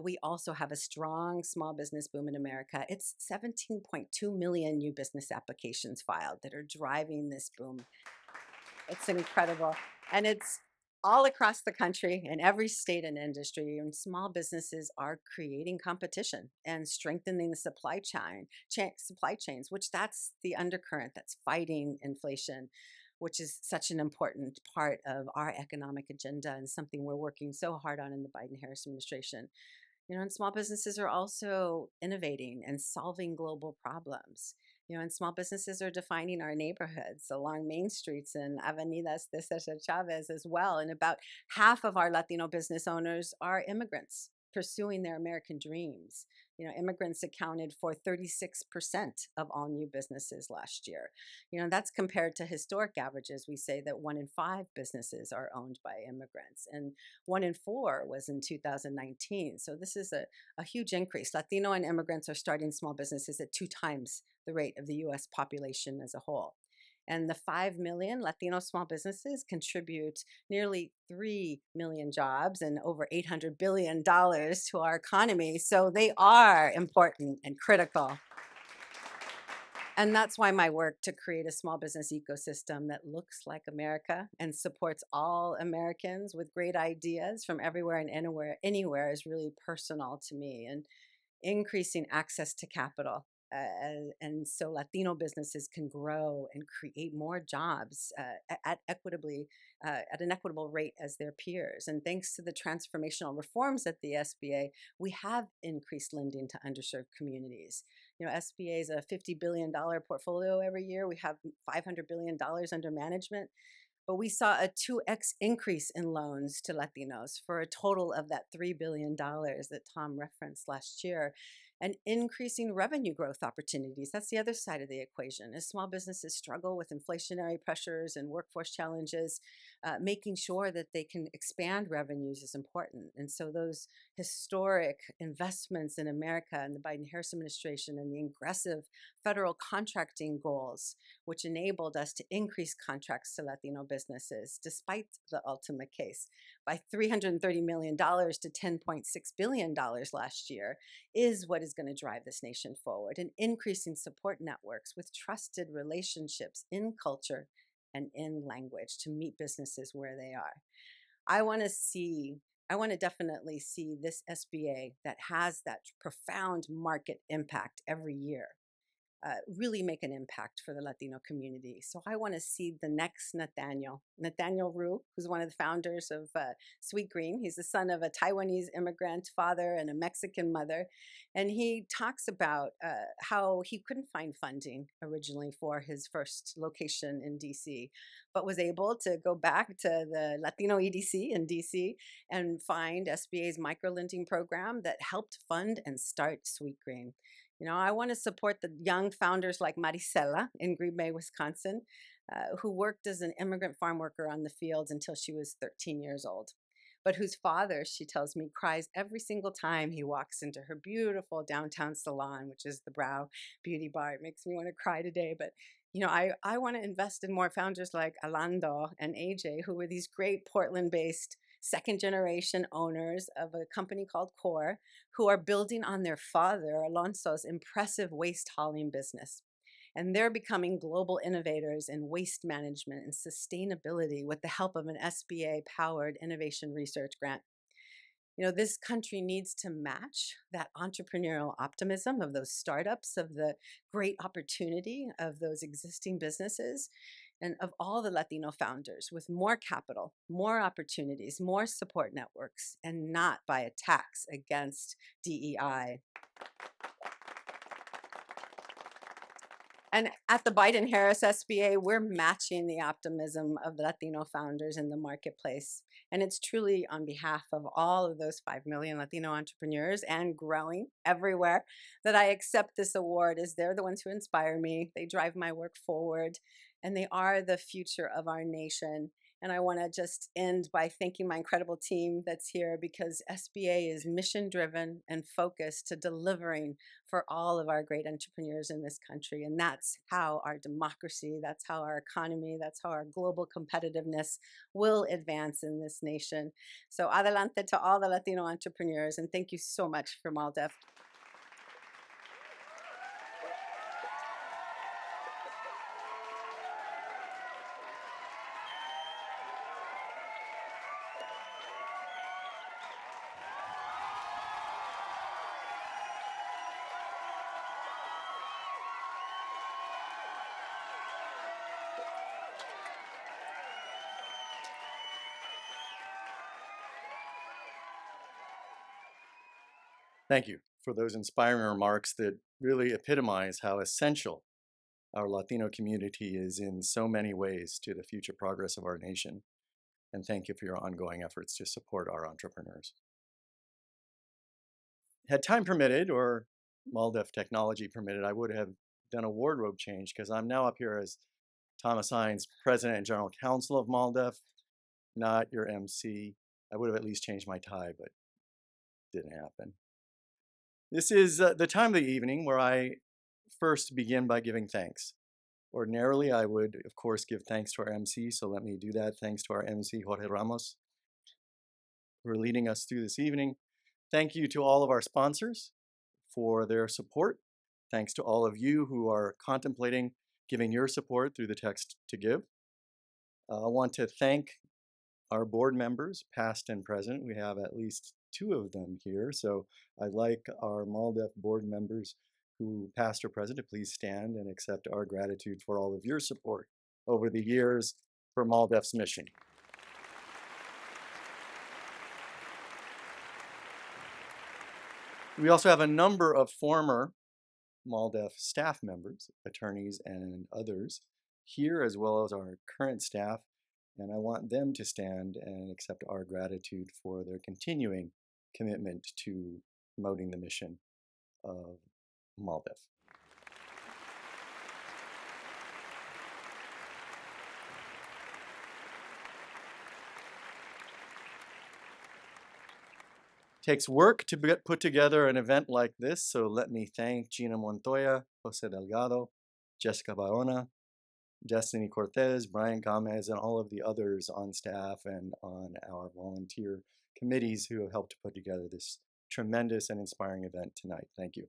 we also have a strong small business boom in America. It's 17.2 million new business applications filed that are driving this boom. It's incredible. And it's all across the country in every state and industry. And small businesses are creating competition and strengthening the supply chains, which that's the undercurrent that's fighting inflation, which is such an important part of our economic agenda and something we're working so hard on in the Biden-Harris administration. And small businesses are also innovating and solving global problems. And small businesses are defining our neighborhoods along main streets and avenidas de Cesar Chavez as well. And about half of our Latino business owners are immigrants pursuing their American dreams. Immigrants accounted for 36% of all new businesses last year. That's compared to historic averages. We say that 1 in 5 businesses are owned by immigrants, and 1 in 4 was in 2019. So this is a huge increase. Latino and immigrants are starting small businesses at 2 times the rate of the US population as a whole. And the 5 million Latino small businesses contribute nearly 3 million jobs and over $800 billion to our economy. So they are important and critical. And that's why my work to create a small business ecosystem that looks like America and supports all Americans with great ideas from everywhere and anywhere is really personal to me. And increasing access to capital. And so Latino businesses can grow and create more jobs at an equitable rate as their peers. And thanks to the transformational reforms at the SBA, we have increased lending to underserved communities. SBA is a $50 billion portfolio every year. We have $500 billion under management. But we saw a 2x increase in loans to Latinos for a total of that $3 billion that Tom referenced last year, and increasing revenue growth opportunities. That's the other side of the equation. As small businesses struggle with inflationary pressures and workforce challenges, making sure that they can expand revenues is important. And so those historic investments in America and the Biden-Harris administration and the aggressive federal contracting goals, which enabled us to increase contracts to Latino businesses, despite the Ultima case, by $330 million to $10.6 billion last year, is what is going to drive this nation forward, and increasing support networks with trusted relationships in culture and in language to meet businesses where they are. I want to definitely see this SBA that has that profound market impact every year really make an impact for the Latino community. So I want to see the next Nathaniel Rue, who's one of the founders of Sweet Green. He's the son of a Taiwanese immigrant father and a Mexican mother. And he talks about how he couldn't find funding originally for his first location in DC, but was able to go back to the Latino EDC in DC and find SBA's microlending program that helped fund and start Sweet Green. You know, I want to support the young founders like Maricela in Green Bay, Wisconsin, who worked as an immigrant farm worker on the fields until she was 13 years old, but whose father, she tells me, cries every single time he walks into her beautiful downtown salon, which is the Brow Beauty Bar. It makes me want to cry today, but you know, I want to invest in more founders like Alando and AJ, who were these great Portland-based second-generation owners of a company called Core, who are building on their father, Alonso's, impressive waste hauling business. And they're becoming global innovators in waste management and sustainability with the help of an SBA-powered innovation research grant. You know, this country needs to match that entrepreneurial optimism of those startups, of the great opportunity of those existing businesses, and of all the Latino founders with more capital, more opportunities, more support networks, and not by attacks against DEI. And at the Biden-Harris SBA, we're matching the optimism of the Latino founders in the marketplace. And it's truly on behalf of all of those 5 million Latino entrepreneurs, and growing everywhere, that I accept this award, as they're the ones who inspire me. They drive my work forward, and they are the future of our nation. And I want to just end by thanking my incredible team that's here, because SBA is mission-driven and focused to delivering for all of our great entrepreneurs in this country. And that's how our democracy, that's how our economy, that's how our global competitiveness will advance in this nation. So adelante to all the Latino entrepreneurs, and thank you so much for MALDEF. Thank you for those inspiring remarks that really epitomize how essential our Latino community is in so many ways to the future progress of our nation. And thank you for your ongoing efforts to support our entrepreneurs. Had time permitted, or MALDEF technology permitted, I would have done a wardrobe change, because I'm now up here as Thomas Hines, President and General Counsel of MALDEF, not your MC. I would have at least changed my tie, but didn't happen. This is the time of the evening where I first begin by giving thanks. Ordinarily, I would, of course, give thanks to our MC, so let me do that. Thanks to our MC, Jorge Ramos, for leading us through this evening. Thank you to all of our sponsors for their support. Thanks to all of you who are contemplating giving your support through the text to give. I want to thank our board members, past and present. We have at least 2 of them here, so I'd like our MALDEF board members who past or present to please stand and accept our gratitude for all of your support over the years for MALDEF's mission. We also have a number of former MALDEF staff members, attorneys and others here, as well as our current staff. And I want them to stand and accept our gratitude for their continuing commitment to promoting the mission of MALDEF. Takes work to put together an event like this, so let me thank Gina Montoya, Jose Delgado, Jessica Barona, Destiny Cortez, Brian Gomez, and all of the others on staff and on our volunteer committees who have helped to put together this tremendous and inspiring event tonight. Thank you.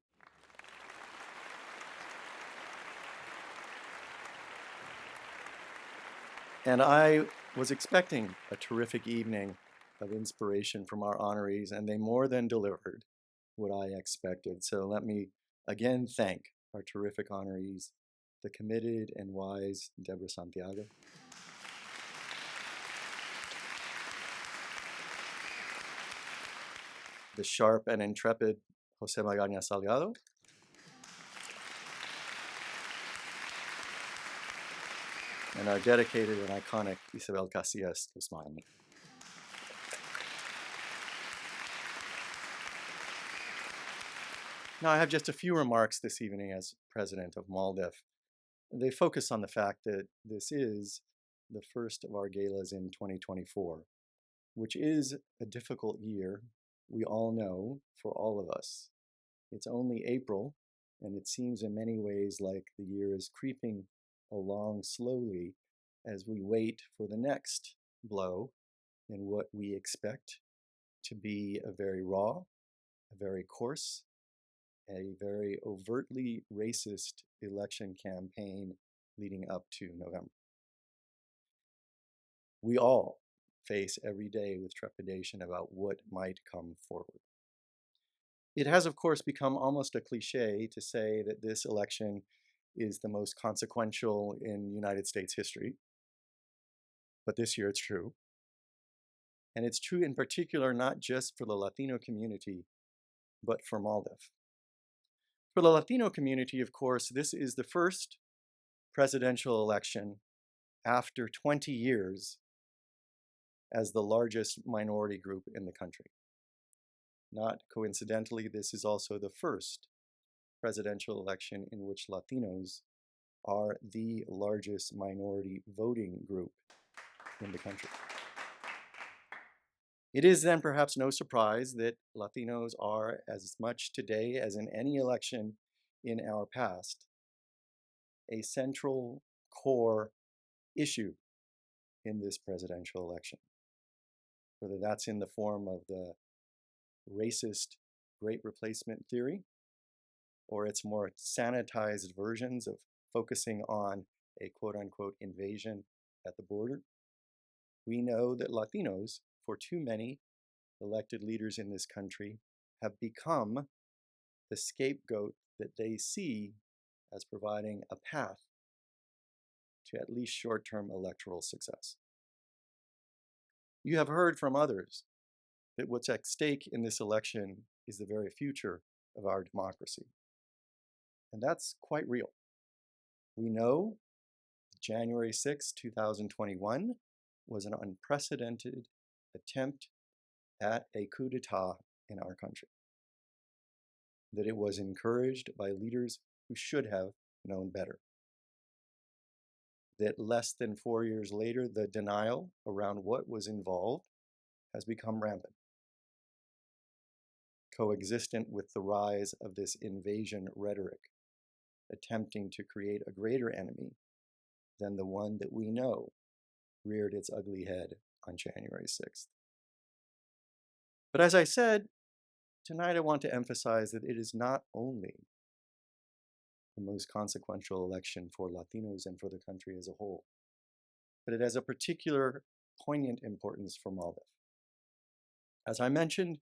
And I was expecting a terrific evening of inspiration from our honorees, and they more than delivered what I expected. So let me again thank our terrific honorees, the committed and wise Deborah Santiago, the sharp and intrepid Jose Magaña Salgado, and our dedicated and iconic Isabel Casillas Guzman. Now, I have just a few remarks this evening as president of MALDEF. They focus on the fact that this is the first of our galas in 2024, which is a difficult year, we all know, for all of us. It's only April, and it seems in many ways like the year is creeping along slowly as we wait for the next blow in what we expect to be a very raw, a very coarse, a very overtly racist election campaign leading up to November. We all face every day with trepidation about what might come forward. It has, of course, become almost a cliche to say that this election is the most consequential in United States history, but this year it's true. And it's true in particular not just for the Latino community, but for MALDEF. For the Latino community, of course, this is the first presidential election after 20 years as the largest minority group in the country. Not coincidentally, this is also the first presidential election in which Latinos are the largest minority voting group in the country. It is then perhaps no surprise that Latinos are, as much today as in any election in our past, a central core issue in this presidential election. Whether that's in the form of the racist Great Replacement theory, or its more sanitized versions of focusing on a quote-unquote invasion at the border. We know that Latinos, for too many elected leaders in this country, have become the scapegoat that they see as providing a path to at least short-term electoral success. You have heard from others that what's at stake in this election is the very future of our democracy. And that's quite real. We know January 6, 2021 was an unprecedented attempt at a coup d'etat in our country. That it was encouraged by leaders who should have known better. That less than 4 years later, the denial around what was involved has become rampant, coexistent with the rise of this invasion rhetoric, attempting to create a greater enemy than the one that we know reared its ugly head on January 6th. But as I said, tonight I want to emphasize that it is not only the most consequential election for Latinos and for the country as a whole, but it has a particular poignant importance for MALDEF. As I mentioned,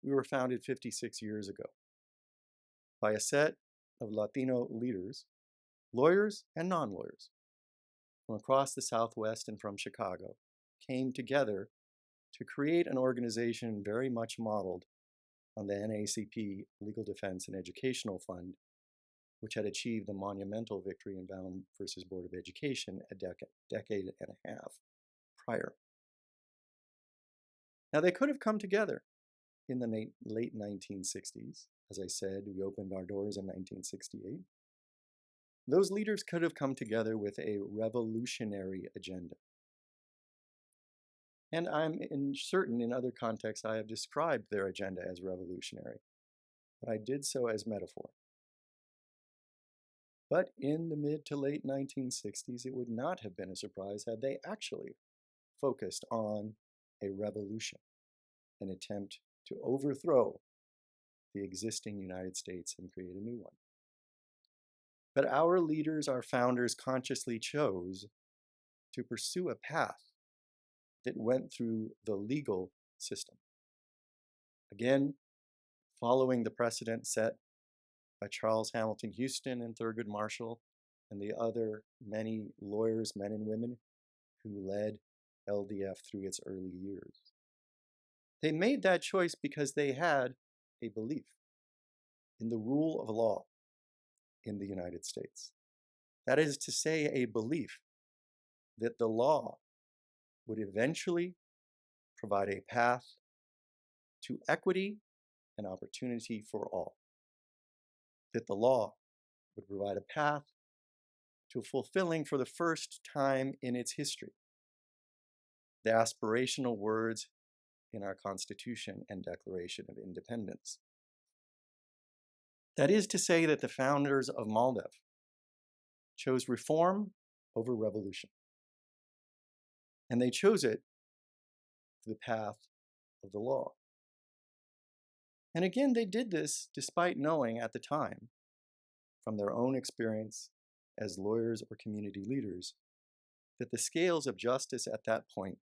we were founded 56 years ago by a set of Latino leaders, lawyers and non-lawyers, from across the Southwest and from Chicago, came together to create an organization very much modeled on the NAACP Legal Defense and Educational Fund, which had achieved the monumental victory in Brown versus Board of Education a decade and a half prior. Now, they could have come together in the late 1960s. As I said, we opened our doors in 1968. Those leaders could have come together with a revolutionary agenda. And I'm certain in other contexts I have described their agenda as revolutionary, but I did so as metaphor. But in the mid to late 1960s, it would not have been a surprise had they actually focused on a revolution, an attempt to overthrow the existing United States and create a new one. But our leaders, our founders, consciously chose to pursue a path that went through the legal system. Again, following the precedent set by Charles Hamilton Houston and Thurgood Marshall and the other many lawyers, men and women, who led LDF through its early years. They made that choice because they had a belief in the rule of law in the United States. That is to say, a belief that the law would eventually provide a path to equity and opportunity for all. That the law would provide a path to fulfilling for the first time in its history the aspirational words in our Constitution and Declaration of Independence. That is to say that the founders of MALDEF chose reform over revolution. And they chose it for the path of the law. And again, they did this despite knowing at the time, from their own experience as lawyers or community leaders, that the scales of justice at that point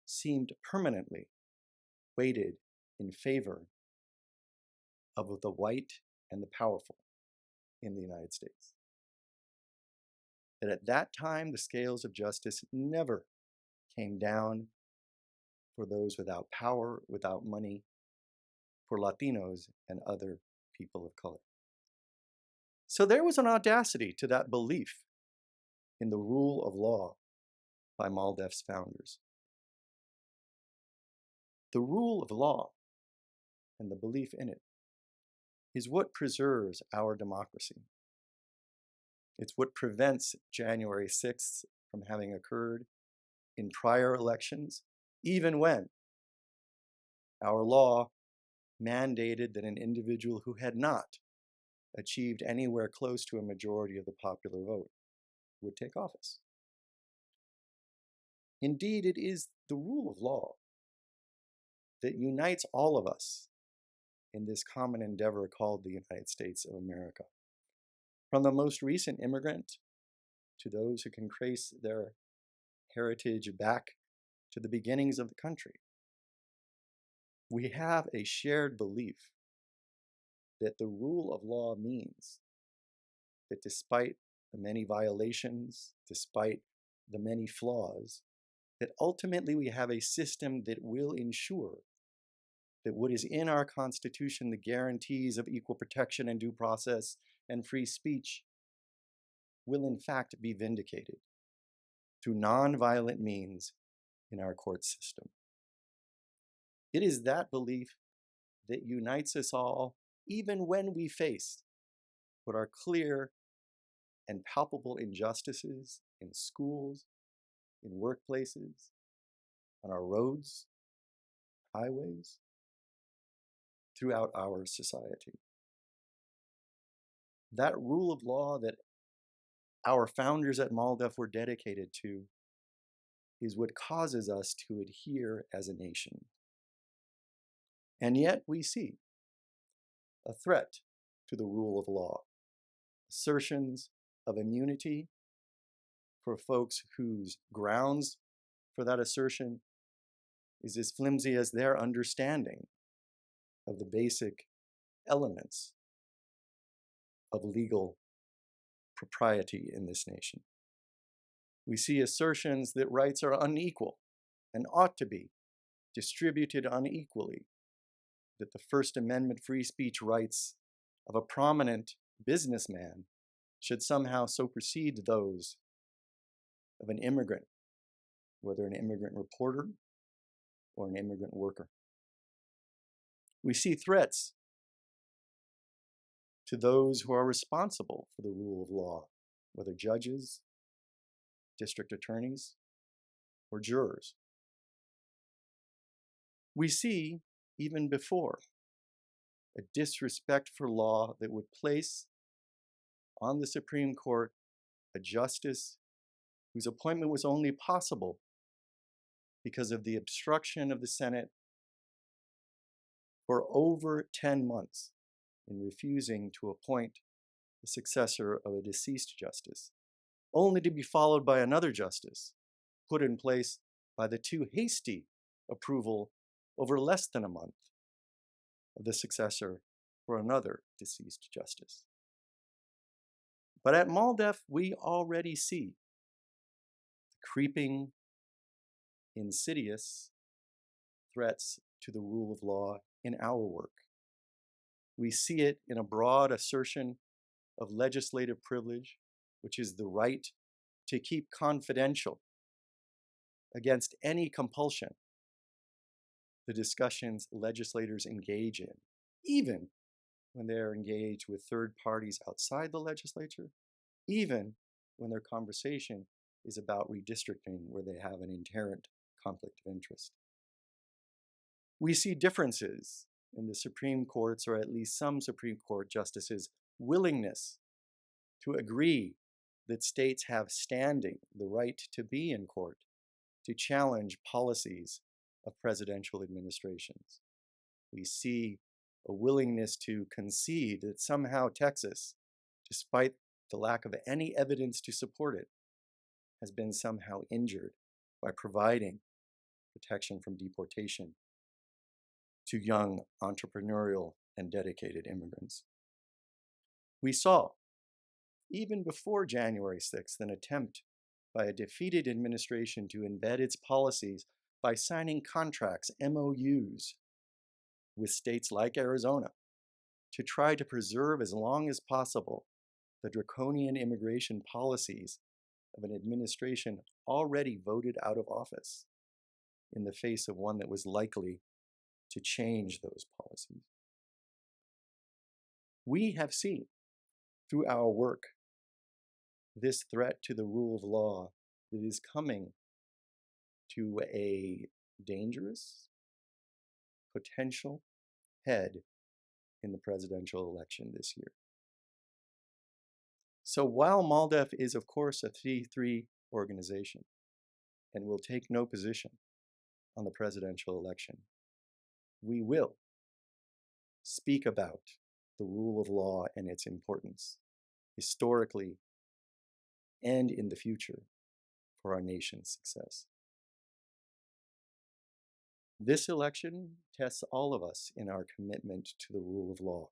seemed permanently weighted in favor of the white and the powerful in the United States. That at that time, the scales of justice never came down for those without power, without money, for Latinos and other people of color. So there was an audacity to that belief in the rule of law by MALDEF's founders. The rule of law and the belief in it is what preserves our democracy. It's what prevents January 6th from having occurred in prior elections, even when our law mandated that an individual who had not achieved anywhere close to a majority of the popular vote would take office. Indeed, it is the rule of law that unites all of us in this common endeavor called the United States of America. From the most recent immigrant to those who can trace their heritage back to the beginnings of the country. We have a shared belief that the rule of law means that despite the many violations, despite the many flaws, that ultimately we have a system that will ensure that what is in our Constitution, the guarantees of equal protection and due process and free speech, will in fact be vindicated through nonviolent means in our court system. It is that belief that unites us all, even when we face what are clear and palpable injustices in schools, in workplaces, on our roads, highways, throughout our society. That rule of law that our founders at MALDEF were dedicated to is what causes us to adhere as a nation. And yet we see a threat to the rule of law, assertions of immunity for folks whose grounds for that assertion is as flimsy as their understanding of the basic elements of legal propriety in this nation. We see assertions that rights are unequal and ought to be distributed unequally, that the First Amendment free speech rights of a prominent businessman should somehow supersede those of an immigrant whether an immigrant reporter or an immigrant worker. We see threats to those who are responsible for the rule of law, whether judges, district attorneys, or jurors. We see, even before, a disrespect for law that would place on the Supreme Court a justice whose appointment was only possible because of the obstruction of the Senate for over 10 months in refusing to appoint the successor of a deceased justice, only to be followed by another justice put in place by the too hasty approval over less than a month of the successor for another deceased justice. But at MALDEF, we already see creeping, insidious threats to the rule of law in our work. We see it in a broad assertion of legislative privilege, which is the right to keep confidential against any compulsion the discussions legislators engage in, even when they're engaged with third parties outside the legislature, even when their conversation is about redistricting where they have an inherent conflict of interest. We see differences in the Supreme Court's, or at least some Supreme Court justices' willingness to agree that states have standing, the right to be in court, to challenge policies of presidential administrations. We see a willingness to concede that somehow Texas, despite the lack of any evidence to support it, has been somehow injured by providing protection from deportation to young, entrepreneurial, and dedicated immigrants. We saw, even before January 6th, an attempt by a defeated administration to embed its policies by signing contracts, MOUs, with states like Arizona to try to preserve as long as possible the draconian immigration policies of an administration already voted out of office in the face of one that was likely to change those policies. We have seen through our work this threat to the rule of law that is coming to a dangerous potential head in the presidential election this year. So while MALDEF is, of course, a 3-3 organization and will take no position on the presidential election, we will speak about the rule of law and its importance, historically and in the future, for our nation's success. This election tests all of us in our commitment to the rule of law.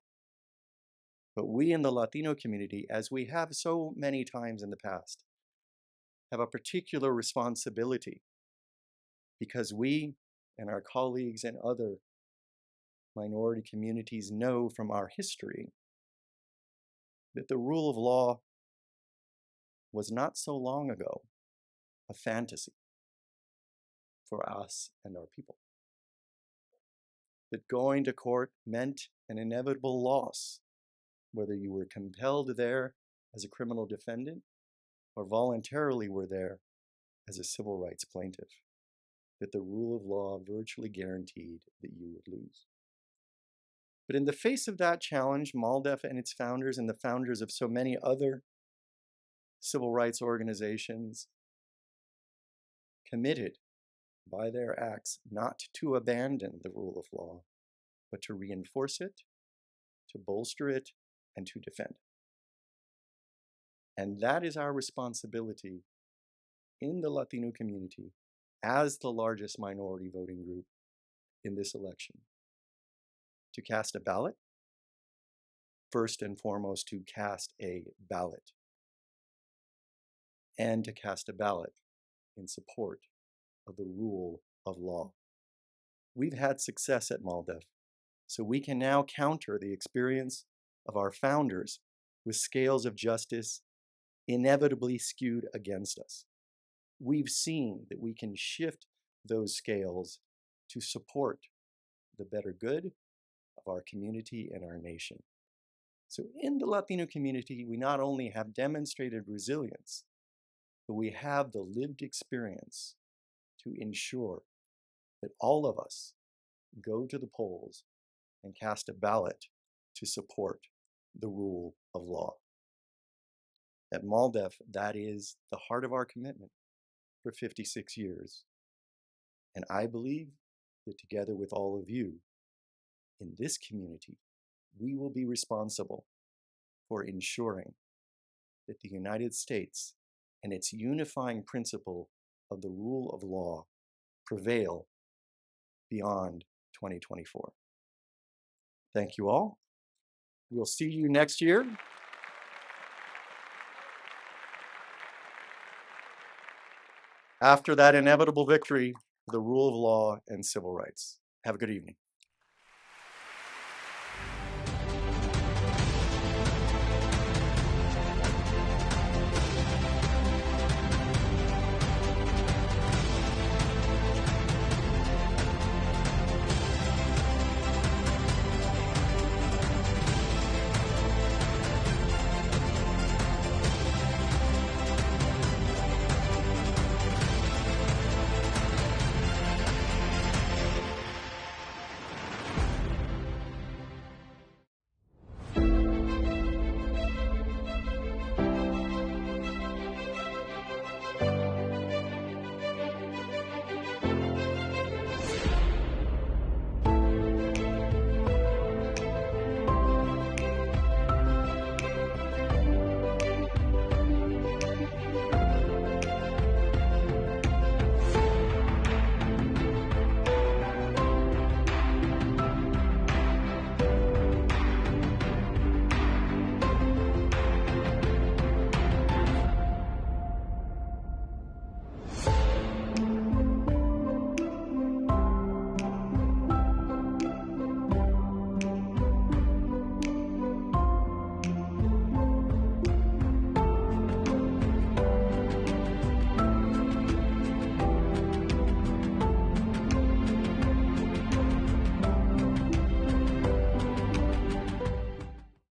But we in the Latino community, as we have so many times in the past, have a particular responsibility because we and our colleagues and other minority communities know from our history that the rule of law was not so long ago a fantasy for us and our people. That going to court meant an inevitable loss, whether you were compelled there as a criminal defendant or voluntarily were there as a civil rights plaintiff, that the rule of law virtually guaranteed that you would lose. But in the face of that challenge, MALDEF and its founders and the founders of so many other civil rights organizations committed by their acts not to abandon the rule of law, but to reinforce it, to bolster it, and to defend. And that is our responsibility in the Latino community as the largest minority voting group in this election. To cast a ballot, first and foremost to cast a ballot, and to cast a ballot in support of the rule of law. We've had success at MALDEF, so we can now counter the experience of our founders with scales of justice inevitably skewed against us. we've seen that we can shift those scales to support the better good of our community and our nation. So in the Latino community, we not only have demonstrated resilience, but we have the lived experience to ensure that all of us go to the polls and cast a ballot to support the rule of law. At MALDEF, that is the heart of our commitment for 56 years. And I believe that together with all of you in this community, we will be responsible for ensuring that the United States and its unifying principle of the rule of law prevail beyond 2024. Thank you all. We'll see you next year. After that inevitable victory, the rule of law and civil rights. Have a good evening.